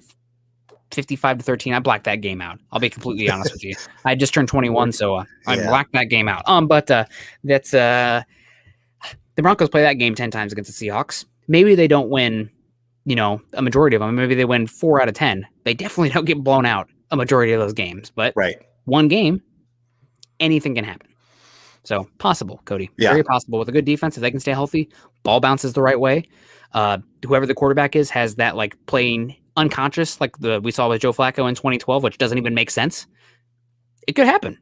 55-13. I blacked that game out. I'll be completely honest with you. I just turned 21, so I blacked that game out. But that's the Broncos play that game 10 times against the Seahawks. Maybe they don't win, a majority of them. Maybe they win 4 out of 10. They definitely don't get blown out a majority of those games. But one game, anything can happen. So possible, Cody. Yeah. Very possible with a good defense. If they can stay healthy, ball bounces the right way. Whoever the quarterback is has that like playing unconscious, like we saw with Joe Flacco in 2012, which doesn't even make sense. It could happen.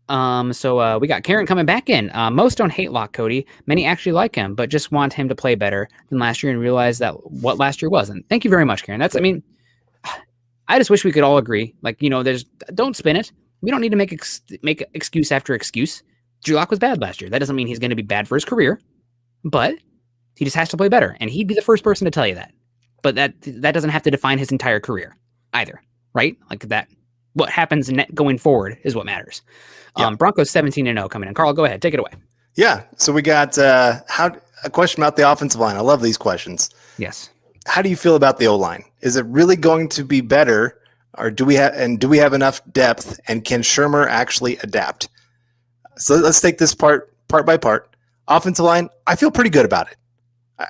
So we got Karen coming back in. Most don't hate Locke, Cody. Many actually like him, but just want him to play better than last year and realize that what last year wasn't. Thank you very much, Karen. I just wish we could all agree. Like, don't spin it. We don't need to make excuse after excuse. Drew Lock was bad last year. That doesn't mean he's going to be bad for his career, but he just has to play better. And he'd be the first person to tell you that. But that doesn't have to define his entire career either, right? Like that. What happens going forward is what matters. Broncos 17-0 coming in. Carl, go ahead. Take it away. Yeah. So we got a question about the offensive line. I love these questions. Yes. How do you feel about the O-line? Is it really going to be better, or do we have enough depth, and can Shermer actually adapt? So let's take this part by part. Offensive line, I feel pretty good about it.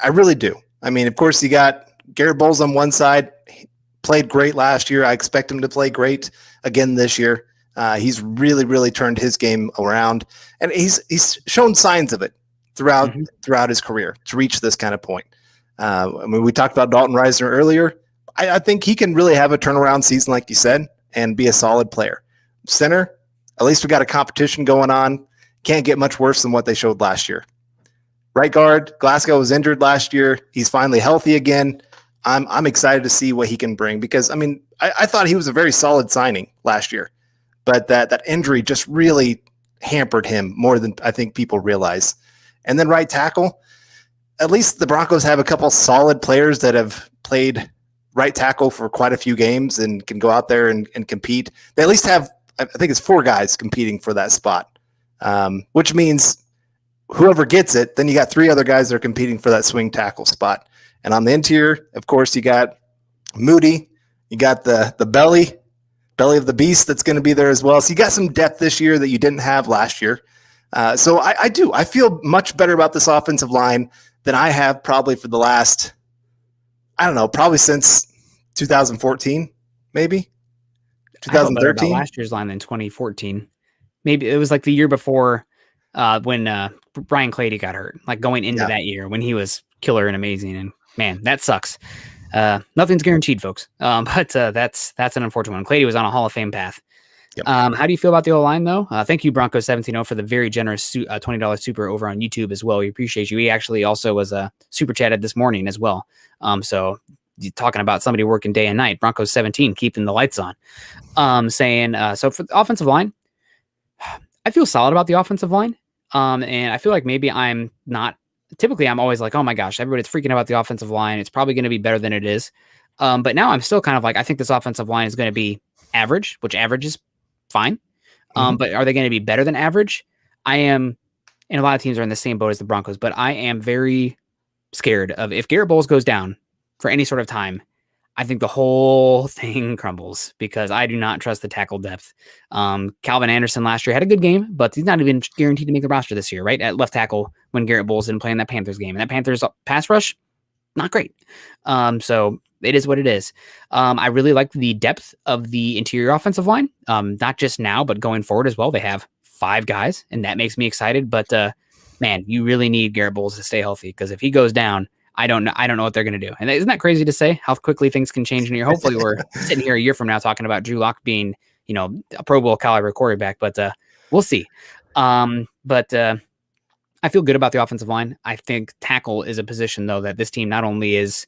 I really do. I mean, of course, you got Garrett Bowles on one side. He played great last year. I expect him to play great again this year. He's really, really turned his game around, and he's shown signs of it throughout his career to reach this kind of point. We talked about Dalton Reisner earlier. I think he can really have a turnaround season, like you said, and be a solid player. Center, at least we got a competition going on. Can't get much worse than what they showed last year. Right guard, Glasgow was injured last year. He's finally healthy again. I'm excited to see what he can bring because, I thought he was a very solid signing last year, but that injury just really hampered him more than I think people realize. And then right tackle, at least the Broncos have a couple solid players that have played right tackle for quite a few games and can go out there and compete. They at least have, I think it's 4 guys competing for that spot, which means whoever gets it, then you got 3 other guys that are competing for that swing tackle spot. And on the interior, of course, you got Moody, you got the belly of the beast that's going to be there as well. So you got some depth this year that you didn't have last year. So I feel much better about this offensive line than I have probably for the last, probably since 2014, maybe 2013. Last year's line in 2014. Maybe it was like the year before when Brian Clady got hurt, like going into that year when he was killer and amazing. And man, that sucks. Nothing's guaranteed, folks. But that's an unfortunate one. Clady was on a Hall of Fame path. Yep. How do you feel about the O-line, though? Thank you, Broncos 17-0, for the very generous $20 super over on YouTube as well. We appreciate you. He actually also was super chatted this morning as well. So talking about somebody working day and night, Broncos 17, keeping the lights on. Saying, so for the offensive line, I feel solid about the offensive line. And I feel like maybe I'm not, typically I'm always like, oh my gosh, everybody's freaking out about the offensive line. It's probably going to be better than it is. But now I'm still kind of like, I think this offensive line is going to be average, which average is fine. But are they going to be better than average? I am, and a lot of teams are in the same boat as the Broncos, but I am very scared of if Garrett Bowles goes down for any sort of time, I think the whole thing crumbles because I do not trust the tackle depth. Calvin Anderson last year had a good game, but he's not even guaranteed to make the roster this year, right? At left tackle when Garrett Bowles didn't play in that Panthers game. And that Panthers pass rush, not great. So it is what it is. I really like the depth of the interior offensive line, not just now, but going forward as well. They have 5 guys, and that makes me excited. But man, you really need Garrett Bowles to stay healthy because if he goes down, I don't know what they're going to do. And isn't that crazy to say how quickly things can change in here? Hopefully we're sitting here a year from now talking about Drew Lock being, a Pro Bowl caliber quarterback, but we'll see. But I feel good about the offensive line. I think tackle is a position though, that this team not only is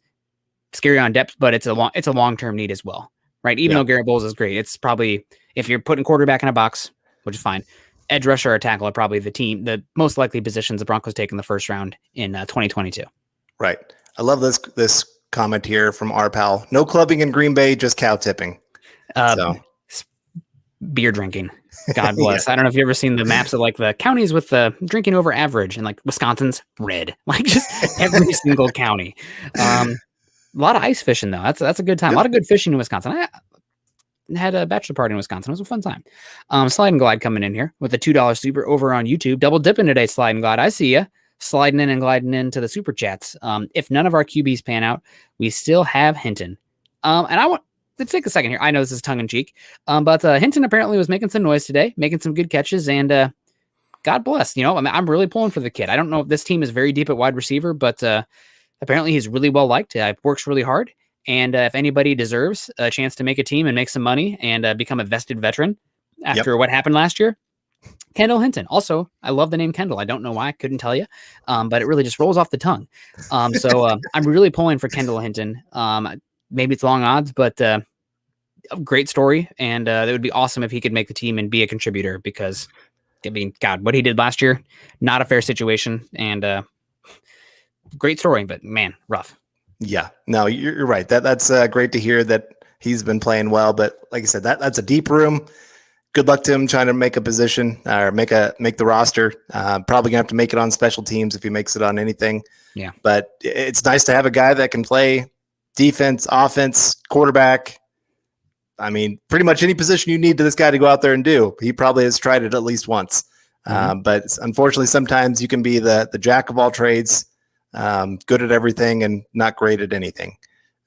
scary on depth, but it's a long-term need as well, right? Even though Garrett Bowles is great, it's probably, if you're putting quarterback in a box, which is fine, edge rusher or tackle are probably the most likely positions the Broncos take in the first round in 2022. Right. I love this comment here from our pal. No clubbing in Green Bay, just cow tipping. Beer drinking. God bless. I don't know if you've ever seen the maps of like the counties with the drinking over average, and like Wisconsin's red, like just every single county. A lot of ice fishing though. That's a good time. A lot of good fishing in Wisconsin. I had a bachelor party in Wisconsin. It was a fun time. Slide and Glide coming in here with a $2 super over on YouTube. Double dipping today, Slide and Glide. I see ya. Sliding in and gliding into the super chats. If none of our QBs pan out, we still have Hinton. And I want to take a second here. I know this is tongue in cheek, but Hinton apparently was making some noise today, making some good catches, and God bless. I'm really pulling for the kid. I don't know if this team is very deep at wide receiver, but apparently he's really well liked. Works really hard, and if anybody deserves a chance to make a team and make some money and become a vested veteran after what happened last year, Kendall Hinton. Also, I love the name Kendall. I don't know why. I couldn't tell you, but it really just rolls off the tongue. So I'm really pulling for Kendall Hinton. Maybe it's long odds, but a great story. And it would be awesome if he could make the team and be a contributor because, I mean, God, what he did last year, not a fair situation. And great story, but man, rough. Yeah, no, you're right. That's great to hear that he's been playing well. But like I said, that's a deep room. Good luck to him trying to make a position or make the roster. Probably gonna have to make it on special teams if he makes it on anything. Yeah. But it's nice to have a guy that can play defense, offense, quarterback. I mean, pretty much any position you need to this guy to go out there and do. He probably has tried it at least once. But unfortunately, sometimes you can be the jack of all trades, good at everything and not great at anything.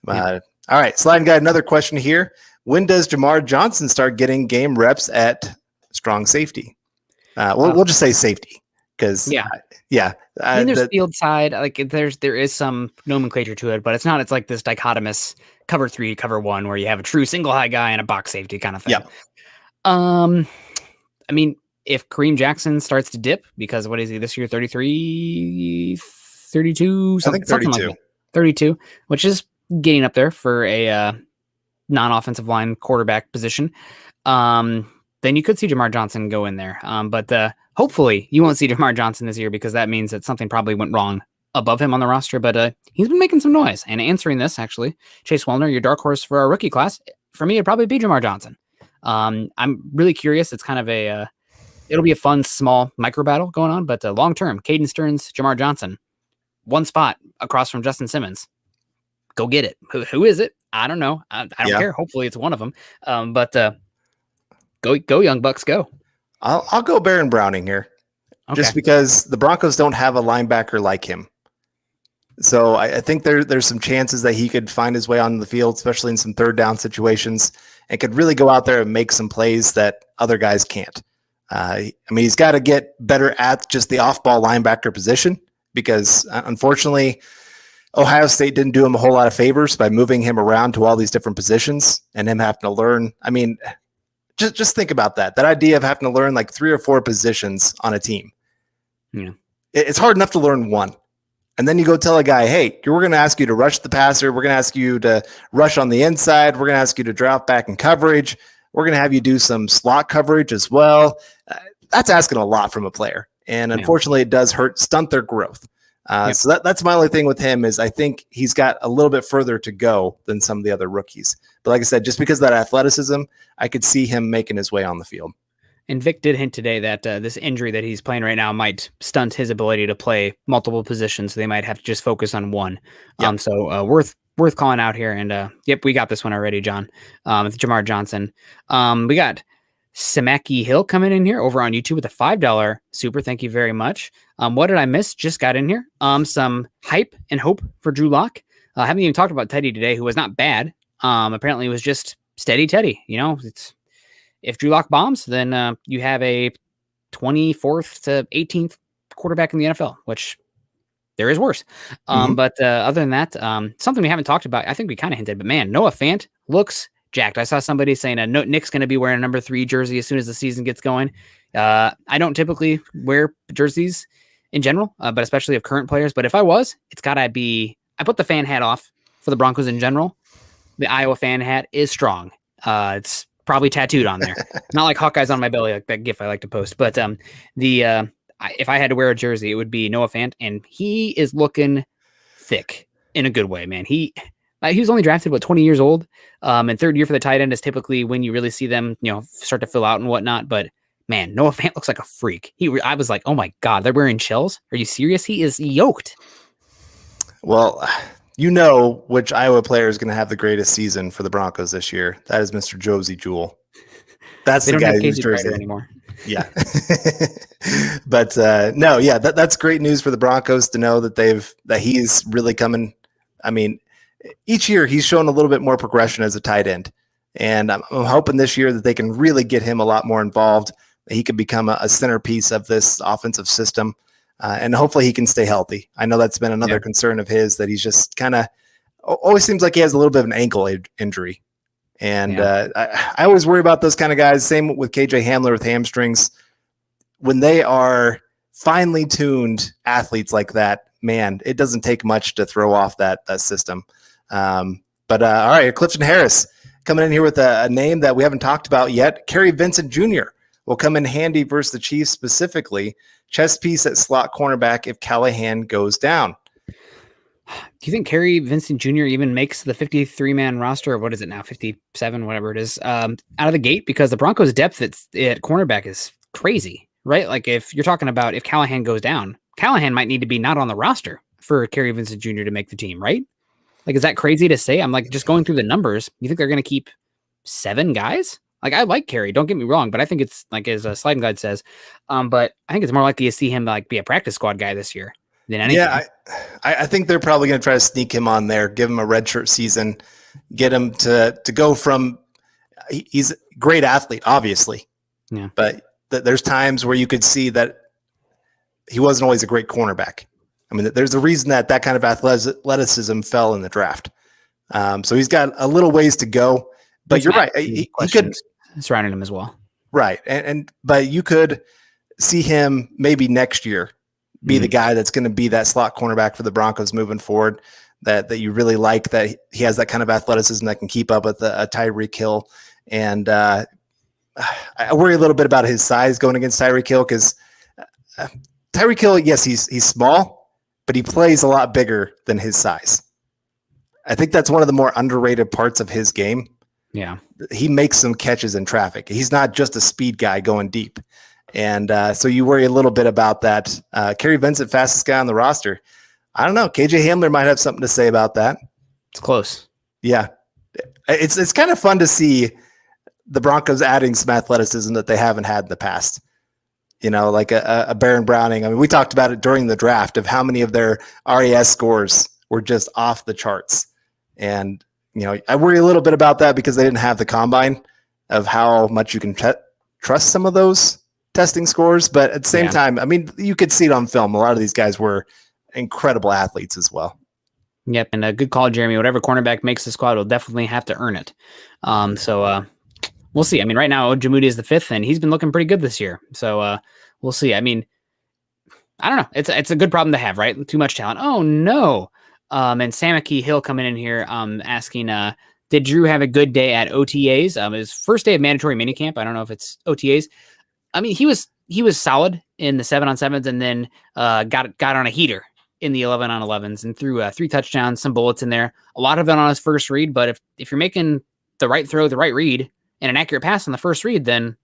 All right, Sliding Guy, another question here. When does Jamar Johnson start getting game reps at strong safety? We'll just say safety because I mean, there's field side, like there is some nomenclature to it, but it's like this dichotomous cover 3, cover 1, where you have a true single high guy and a box safety kind of thing. Yeah. I mean, if Kareem Jackson starts to dip because what is he this year? 33, 32, something, I think 32. Something like that. 32, which is getting up there for a non-offensive line quarterback position. Then you could see Jamar Johnson go in there. But hopefully you won't see Jamar Johnson this year because that means that something probably went wrong above him on the roster. But he's been making some noise. And answering this, actually, Chase Wellner, your dark horse for our rookie class, for me, it'd probably be Jamar Johnson. I'm really curious. It's kind of it'll be a fun, small micro battle going on. But long-term, Caden Stearns, Jamar Johnson, one spot across from Justin Simmons. Go get it. Who is it? I don't know. I don't care. Hopefully it's one of them. But go Young Bucks, go. I'll go Baron Browning here, just because the Broncos don't have a linebacker like him. So I think there's some chances that he could find his way on the field, especially in some third down situations, and could really go out there and make some plays that other guys can't. I mean, he's got to get better at just the off-ball linebacker position because, unfortunately, Ohio State didn't do him a whole lot of favors by moving him around to all these different positions and him having to learn. I mean, just think about that. That idea of having to learn like 3 or 4 positions on a team. Yeah. It's hard enough to learn one. And then you go tell a guy, hey, we're going to ask you to rush the passer. We're going to ask you to rush on the inside. We're going to ask you to drop back in coverage. We're going to have you do some slot coverage as well. That's asking a lot from a player. And unfortunately, it does stunt their growth. So that's my only thing with him is I think he's got a little bit further to go than some of the other rookies. But like I said, just because of that athleticism, I could see him making his way on the field. And Vic did hint today that this injury that he's playing right now might stunt his ability to play multiple positions. So they might have to just focus on one. Yep. So worth calling out here. And we got this one already, John. With Jamar Johnson. We got Samaki Hill coming in here over on YouTube with a $5 super. Thank you very much. What did I miss? Just got in here. Some hype and hope for Drew Lock. I haven't even talked about Teddy today, who was not bad. Apparently it was just steady Teddy. If Drew Lock bombs, then you have a 24th to 18th quarterback in the NFL, which there is worse. But other than that, something we haven't talked about, I think we kind of hinted, but man, Noah Fant looks jacked. I saw somebody saying Nick's going to be wearing a number 3 jersey as soon as the season gets going. I don't typically wear jerseys in general, but especially of current players. But if I was, it's got to be, I put the fan hat off for the Broncos in general. The Iowa fan hat is strong. It's probably tattooed on there. Not like Hawkeyes on my belly, like that gif I like to post. But if I had to wear a jersey, it would be Noah Fant, and he is looking thick in a good way, man. He was only drafted 20 years old, and third year for the tight end is typically when you really see them, start to fill out and whatnot. But man, Noah Fant looks like a freak. I was like, oh my god, they're wearing shells? Are you serious? He is yoked. Well, which Iowa player is going to have the greatest season for the Broncos this year. That is Mr. Josie Jewell. That's the guy who's jersey anymore. Yeah. But that's great news for the Broncos to know that he's really coming. I mean, each year he's shown a little bit more progression as a tight end. And I'm hoping this year that they can really get him a lot more involved, that he could become a centerpiece of this offensive system. And hopefully he can stay healthy. I know that's been another concern of his, that he's just kind of always seems like he has a little bit of an ankle injury. And I always worry about those kind of guys. Same with KJ Hamler with hamstrings. When they are finely tuned athletes like that, man, it doesn't take much to throw off that system. All right, Clifton Harris coming in here with a name that we haven't talked about yet. Carrie Vincent Jr. will come in handy versus the Chiefs specifically. Chess piece at slot cornerback if Callahan goes down. Do you think Carrie Vincent Jr. even makes the 53-man roster, or what is it now, 57, whatever it is, out of the gate? Because the Broncos' depth at cornerback is crazy, right? Like if you're talking about if Callahan goes down, Callahan might need to be not on the roster for Carrie Vincent Jr. to make the team, right? Like, is that crazy to say? I'm like just going through the numbers. You think they're going to keep 7 guys? Like, I like Carrie, don't get me wrong, but I think it's like as a sliding guide says, but I think it's more likely to see him like be a practice squad guy this year than anything. Yeah, I think they're probably going to try to sneak him on there, give him a redshirt season, get him to go from he's a great athlete, obviously. Yeah. But there's times where you could see that he wasn't always a great cornerback. I mean, there's a reason that kind of athleticism fell in the draft. So he's got a little ways to go. But you're right. He could surrounding him as well. Right. But you could see him maybe next year be the guy that's going to be that slot cornerback for the Broncos moving forward, that you really like, that he has that kind of athleticism that can keep up with a Tyreek Hill. And I worry a little bit about his size going against Tyreek Hill, because Tyreek Hill, yes, he's small, but he plays a lot bigger than his size. I think that's one of the more underrated parts of his game. Yeah. He makes some catches in traffic. He's not just a speed guy going deep. And so you worry a little bit about that. Carrie Vincent, fastest guy on the roster. I don't know. KJ Hamler might have something to say about that. It's close. Yeah. It's kind of fun to see the Broncos adding some athleticism that they haven't had in the past. Like a Baron Browning. I mean, we talked about it during the draft of how many of their RAS scores were just off the charts. And I worry a little bit about that because they didn't have the combine of how much you can trust some of those testing scores. But at the same time, I mean, you could see it on film. A lot of these guys were incredible athletes as well. Yep, and a good call, Jeremy. Whatever cornerback makes the squad will definitely have to earn it. So we'll see. I mean, right now, Ojemudia is the 5th, and he's been looking pretty good this year. So we'll see. I mean, I don't know. It's a good problem to have, right? Too much talent. Oh, no. And Samaki Hill coming in here asking, did Drew have a good day at OTAs? His first day of mandatory minicamp. I don't know if it's OTAs. I mean, he was solid in the 7-on-7s, and then got on a heater in the 11-on-11s and threw 3 touchdowns, some bullets in there. A lot of it on his first read, but if you're making the right throw, the right read, and an accurate pass on the first read, then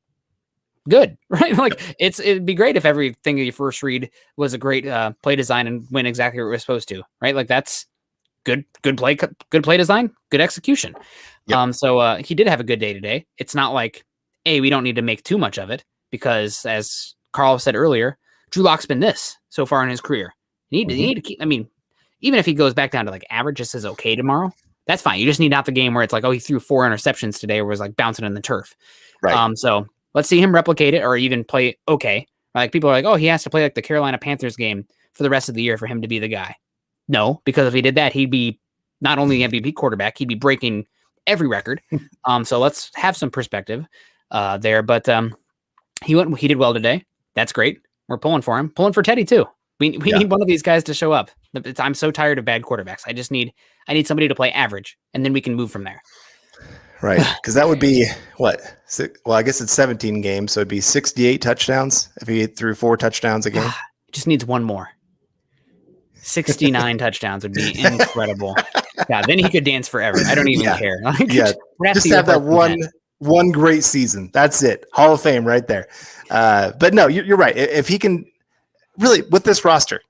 good, right? Like it'd be great if everything in your first read was a great play design and went exactly what it was supposed to, right? Like that's good play design, good execution. Yep. So he did have a good day today. It's not like, we don't need to make too much of it because, as Carl said earlier, Drew Lock's been this so far in his career. You need to keep. I mean, even if he goes back down to like average, just says okay tomorrow, that's fine. You just need not the game where it's like, he threw 4 interceptions today, or was like bouncing in the turf. Right. So let's see him replicate it, or even play okay. Like people are like, he has to play like the Carolina Panthers game for the rest of the year for him to be the guy. No, because if he did that, he'd be not only the MVP quarterback, he'd be breaking every record. So let's have some perspective there. But he did well today. That's great. We're pulling for him. Pulling for Teddy too. We need one of these guys to show up. I'm so tired of bad quarterbacks. I need somebody to play average, and then we can move from there. Right, because that would be what? Well, I guess it's 17 games, so it'd be 68 touchdowns if he threw 4 touchdowns a game. Just needs one more. 69 touchdowns would be incredible. Yeah, then he could dance forever. I don't even care. Just have that one great season. That's it. Hall of Fame right there. But no, you're right. If he can really, with this roster,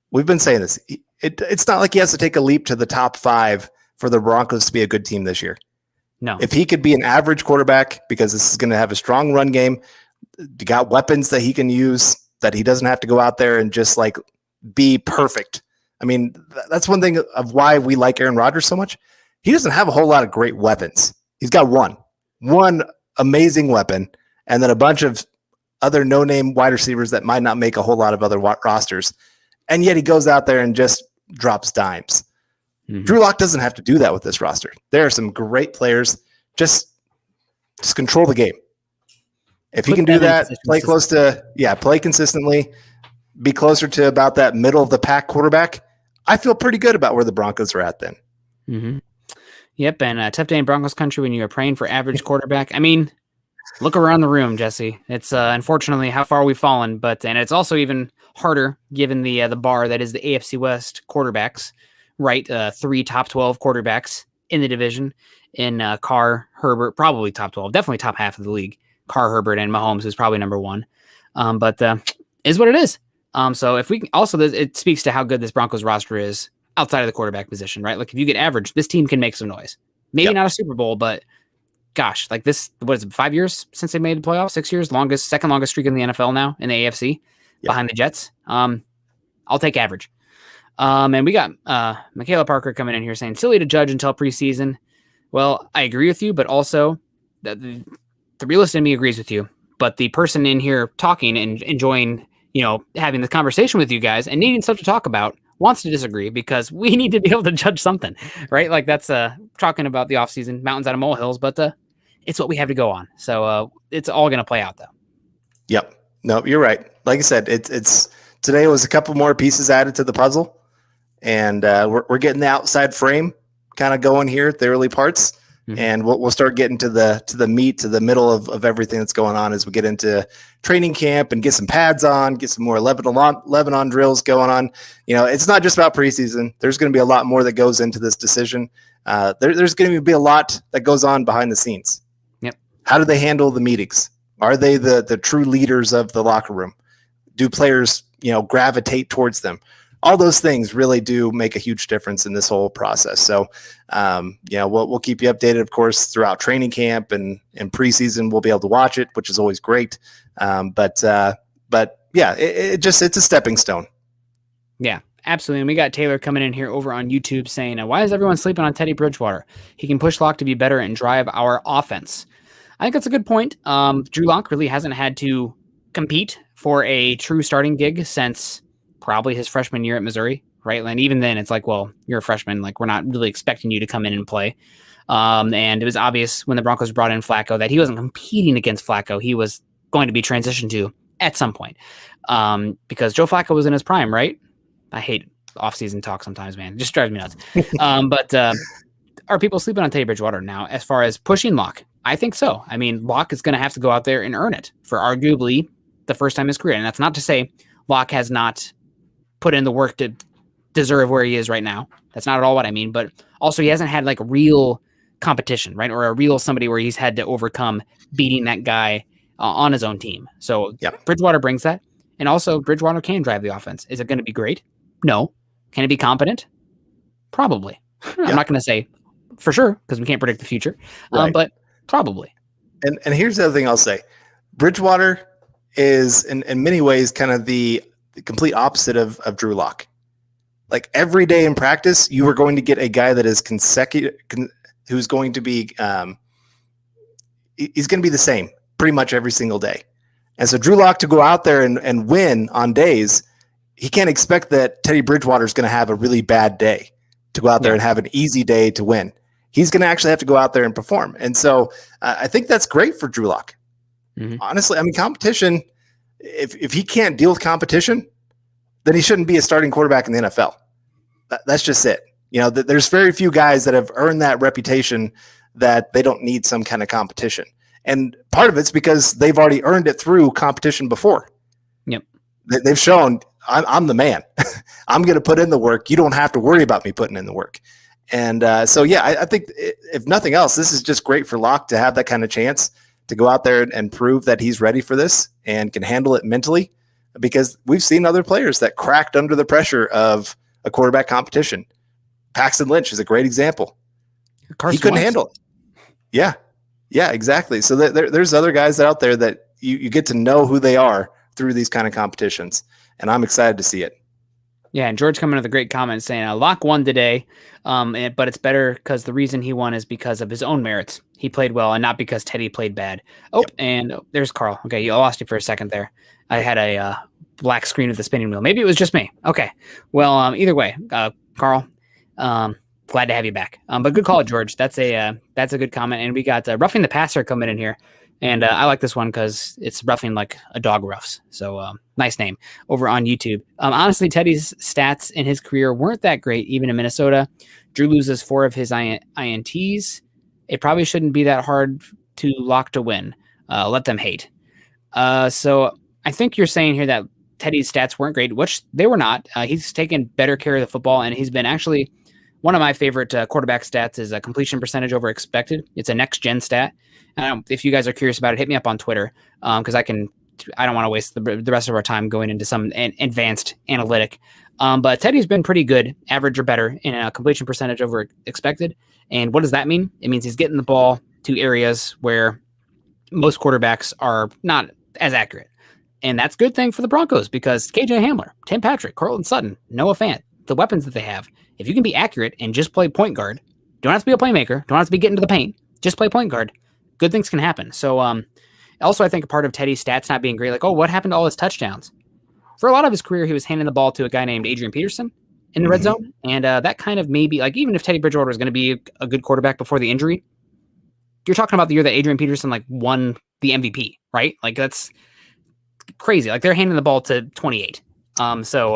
we've been saying this. It's not like he has to take a leap to the top 5 for the Broncos to be a good team this year. No. If he could be an average quarterback, because this is going to have a strong run game, you got weapons that he can use, that he doesn't have to go out there and just like be perfect. I mean, that's one thing of why we like Aaron Rodgers so much. He doesn't have a whole lot of great weapons. He's got one amazing weapon, and then a bunch of other no-name wide receivers that might not make a whole lot of other rosters. And yet he goes out there and just drops dimes. Mm-hmm. Drew Lock doesn't have to do that with this roster. There are some great players. Just control the game. If he can do that, play consistently, be closer to about that middle of the pack quarterback, I feel pretty good about where the Broncos are at then. Mm-hmm. Yep, and tough day in Broncos country when you are praying for average quarterback. I mean, look around the room, Jesse. It's unfortunately how far we've fallen, and it's also even harder given the bar that is the AFC West quarterbacks, right? 3 top 12 quarterbacks in the division in Carr, Herbert, probably top 12, definitely top half of the league. Carr, Herbert, and Mahomes is probably number 1. But is what it is. So if we can, also, it speaks to how good this Broncos roster is outside of the quarterback position, right? Like if you get average, this team can make some noise. Maybe not a Super Bowl, but gosh, like this, what is it, 5 years since they made the playoffs? 6 years? Second longest streak in the NFL now in the AFC behind the Jets. I'll take average. And we got Michaela Parker coming in here saying, silly to judge until preseason. Well, I agree with you, but also the realist in me agrees with you. But the person in here talking and enjoying, having the conversation with you guys and needing stuff to talk about wants to disagree, because we need to be able to judge something, right? Like that's talking about the offseason, mountains out of molehills, but it's what we have to go on. So it's all going to play out though. Yep. No, you're right. Like I said, it's today was a couple more pieces added to the puzzle, and we're getting the outside frame kind of going here at the early parts. Mm-hmm. And we'll start getting to the meat, to the middle of everything that's going on as we get into training camp and get some pads on, get some more 11 on drills going on. It's not just about preseason. There's going to be a lot more that goes into this decision. There's going to be a lot that goes on behind the scenes. Yep. How do they handle the meetings? Are they the true leaders of the locker room? Do players, gravitate towards them? All those things really do make a huge difference in this whole process. So, we'll keep you updated, of course, throughout training camp and preseason. We'll be able to watch it, which is always great. But yeah, it's a stepping stone. Yeah, absolutely. And we got Taylor coming in here over on YouTube saying, why is everyone sleeping on Teddy Bridgewater? He can push Lock to be better and drive our offense. I think that's a good point. Drew Lock really hasn't had to compete for a true starting gig since probably his freshman year at Missouri, right? And even then, it's like, well, you're a freshman. Like, we're not really expecting you to come in and play. And it was obvious when the Broncos brought in Flacco that he wasn't competing against Flacco. He was going to be transitioned to at some point, because Joe Flacco was in his prime, right? I hate off-season talk sometimes, man. It just drives me nuts. But are people sleeping on Teddy Bridgewater now as far as pushing Locke? I think so. I mean, Locke is going to have to go out there and earn it for arguably the first time in his career. And that's not to say Locke has not put in the work to deserve where he is right now. That's not at all what I mean. But also, he hasn't had like real competition, right? Or a real somebody where he's had to overcome beating that guy on his own team. So Bridgewater brings that. And also, Bridgewater can drive the offense. Is it going to be great? No. Can it be competent? Probably. I'm not going to say for sure because we can't predict the future, but probably. And here's the other thing I'll say. Bridgewater is in many ways kind of the complete opposite of Drew Lock. Like every day in practice, you are going to get a guy that is who's going to be he's going to be the same pretty much every single day. And so Drew Lock to go out there and win on days, he can't expect that Teddy Bridgewater is going to have a really bad day to go out there and have an easy day to win. He's going to actually have to go out there and perform. And so I think that's great for Drew Lock. Mm-hmm. Honestly, I mean, competition, if he can't deal with competition, then he shouldn't be a starting quarterback in the NFL. That's just it. You know, there's very few guys that have earned that reputation that they don't need some kind of competition. And part of it's because they've already earned it through competition before. Yep. They've shown I'm the man. I'm going to put in the work. You don't have to worry about me putting in the work. And so, I think if nothing else, this is just great for Locke to have that kind of chance to go out there and prove that he's ready for this and can handle it mentally, because we've seen other players that cracked under the pressure of a quarterback competition. Paxton Lynch is a great example. He couldn't handle it. Yeah, exactly. So there's other guys out there that you get to know who they are through these kind of competitions, and I'm excited to see it. Yeah, and George coming with a great comment saying, Locke won today, but it's better because the reason he won is because of his own merits. He played well and not because Teddy played bad. And there's Carl. Okay, you lost you for a second there. I had a black screen with the spinning wheel. Maybe it was just me. Okay, well, either way, Carl, glad to have you back. But good call, George. That's a good comment. And we got Roughing the Passer coming in here. And I like this one because it's roughing like a dog roughs. So nice name over on YouTube. Honestly, Teddy's stats in his career weren't that great, even in Minnesota. Drew loses 4 of his INTs. It probably shouldn't be that hard to Lock to win. Let them hate. So I think you're saying here that Teddy's stats weren't great, which they were not. He's taken better care of the football, and he's been actually one of my favorite quarterback stats is a completion percentage over expected. It's a next-gen stat. If you guys are curious about it, hit me up on Twitter because I don't want to waste the rest of our time going into some advanced analytic. But Teddy's been pretty good, average or better, in a completion percentage over expected. And what does that mean? It means he's getting the ball to areas where most quarterbacks are not as accurate. And that's a good thing for the Broncos because KJ Hamler, Tim Patrick, Cortland Sutton, Noah Fant, the weapons that they have, if you can be accurate and just play point guard, don't have to be a playmaker, don't have to be getting to the paint, just play point guard, good things can happen. So also I think a part of Teddy's stats not being great, like, what happened to all his touchdowns? For a lot of his career, he was handing the ball to a guy named Adrian Peterson in the red zone. And that kind of maybe, like, even if Teddy Bridgewater was going to be a good quarterback before the injury, you're talking about the year that Adrian Peterson, like, won the MVP, right? Like, that's crazy. Like, they're handing the ball to 28. So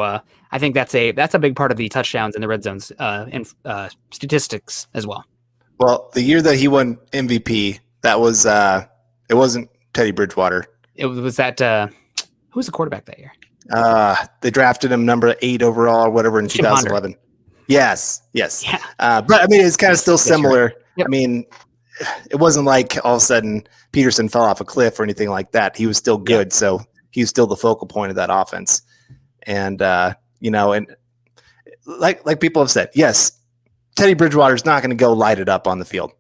I think that's a big part of the touchdowns in the red zones and statistics as well. Well, the year that he won MVP, that was it wasn't Teddy Bridgewater. It was that who was the quarterback that year? They drafted him number 8 overall or whatever in 2011. Yes. Yeah. But I mean, it's kind of still similar. Right. Yep. I mean, it wasn't like all of a sudden Peterson fell off a cliff or anything like that. He was still good, so he was still the focal point of that offense. And and like people have said, yes, Teddy Bridgewater is not going to go light it up on the field.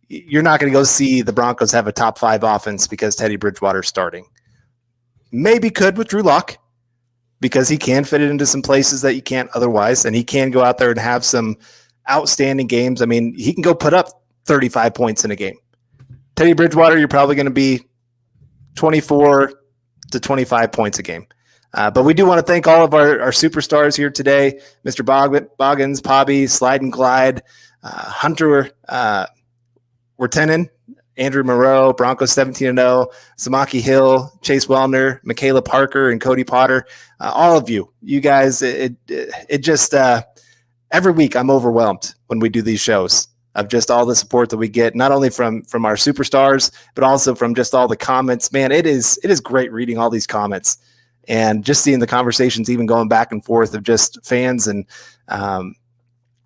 You're not going to go see the Broncos have a top 5 offense because Teddy Bridgewater's starting. Maybe could with Drew Lock because he can fit it into some places that you can't otherwise, and he can go out there and have some outstanding games. I mean, he can go put up 35 points in a game. Teddy Bridgewater, you're probably going to be 24 to 25 points a game. But we do want to thank all of our superstars here today, Mr. Boggins, Pobby, Slide and Glide, Hunter Wertenen, Andrew Moreau, Broncos 17-0, Samaki Hill, Chase Wellner, Michaela Parker, and Cody Potter. All of you guys, it just every week I'm overwhelmed when we do these shows of just all the support that we get, not only from our superstars, but also from just all the comments. Man, it is great reading all these comments and just seeing the conversations even going back and forth of just fans. And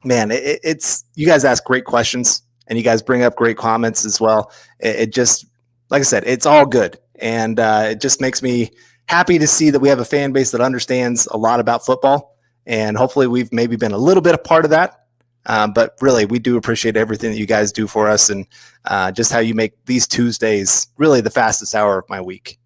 man, it's you guys ask great questions and you guys bring up great comments as well. It just, like I said, it's all good. And it just makes me happy to see that we have a fan base that understands a lot about football. And hopefully we've maybe been a little bit a part of that. But really, we do appreciate everything that you guys do for us and just how you make these Tuesdays really the fastest hour of my week.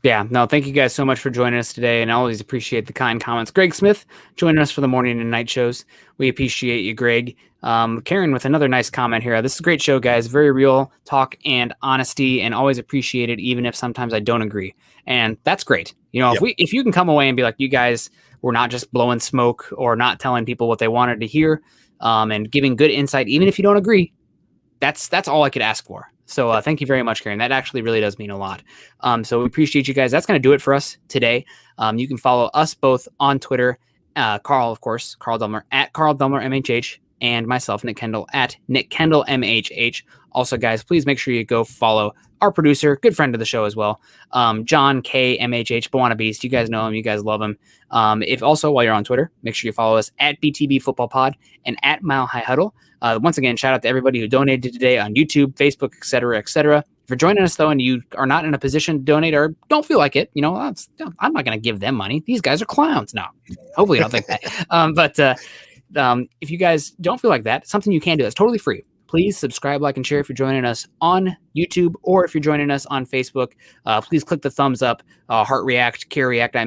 Yeah, no, thank you guys so much for joining us today, and I always appreciate the kind comments. Greg Smith joining us for the morning and night shows. We appreciate you, Greg. Karen with another nice comment here. This is a great show, guys. Very real talk and honesty, and always appreciate it, even if sometimes I don't agree. And that's great. You know, if you can come away and be like, you guys were not just blowing smoke or not telling people what they wanted to hear, and giving good insight, even if you don't agree, that's all I could ask for. So thank you very much, Karen. That actually really does mean a lot. So we appreciate you guys. That's going to do it for us today. You can follow us both on Twitter, Carl, of course, Carl Dumler, at Carl Dumler MHH, and myself, Nick Kendall, at Nick Kendall MHH. Also, guys, please make sure you go follow our producer, good friend of the show as well, John K. MHH, Bawana Beast. You guys know him. You guys love him. If also, while you're on Twitter, make sure you follow us at BTB Football Pod and at Mile High Huddle. Once again, shout out to everybody who donated today on YouTube, Facebook, etc., etc. If you're joining us, though, and you are not in a position to donate or don't feel like it, I'm not going to give them money. These guys are clowns. No, hopefully you don't think that. But if you guys don't feel like that, it's something you can do. It's totally free. Please subscribe, like, and share if you're joining us on YouTube or if you're joining us on Facebook. Please click the thumbs up, heart react, care react.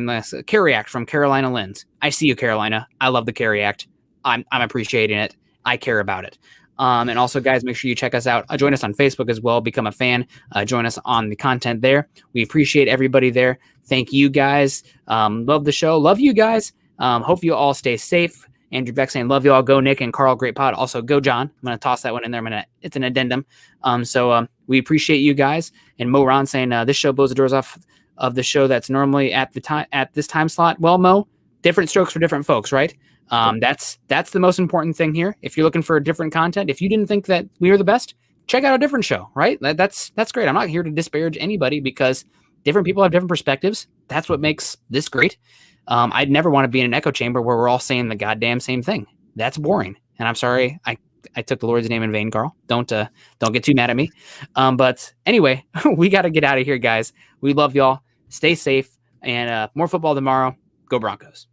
Care react from Carolina Lens. I see you, Carolina. I love the care react. I'm appreciating it. I care about it. And also, guys, make sure you check us out. Join us on Facebook as well. Become a fan. Join us on the content there. We appreciate everybody there. Thank you, guys. Love the show. Love you guys. Hope you all stay safe. Andrew Beck saying, love you all. Go, Nick and Carl. Great pod. Also, go, John. I'm going to toss that one in there. It's an addendum. So we appreciate you guys. And Mo Ron saying, this show blows the doors off of the show that's normally at this time slot. Well, Mo, different strokes for different folks, right? That's the most important thing here. If you're looking for different content, if you didn't think that we were the best, check out a different show, right? That's great. I'm not here to disparage anybody because different people have different perspectives. That's what makes this great. I'd never want to be in an echo chamber where we're all saying the goddamn same thing. That's boring. And I'm sorry, I took the Lord's name in vain, Carl. Don't get too mad at me. But anyway, we got to get out of here, guys. We love y'all. Stay safe and more football tomorrow. Go Broncos.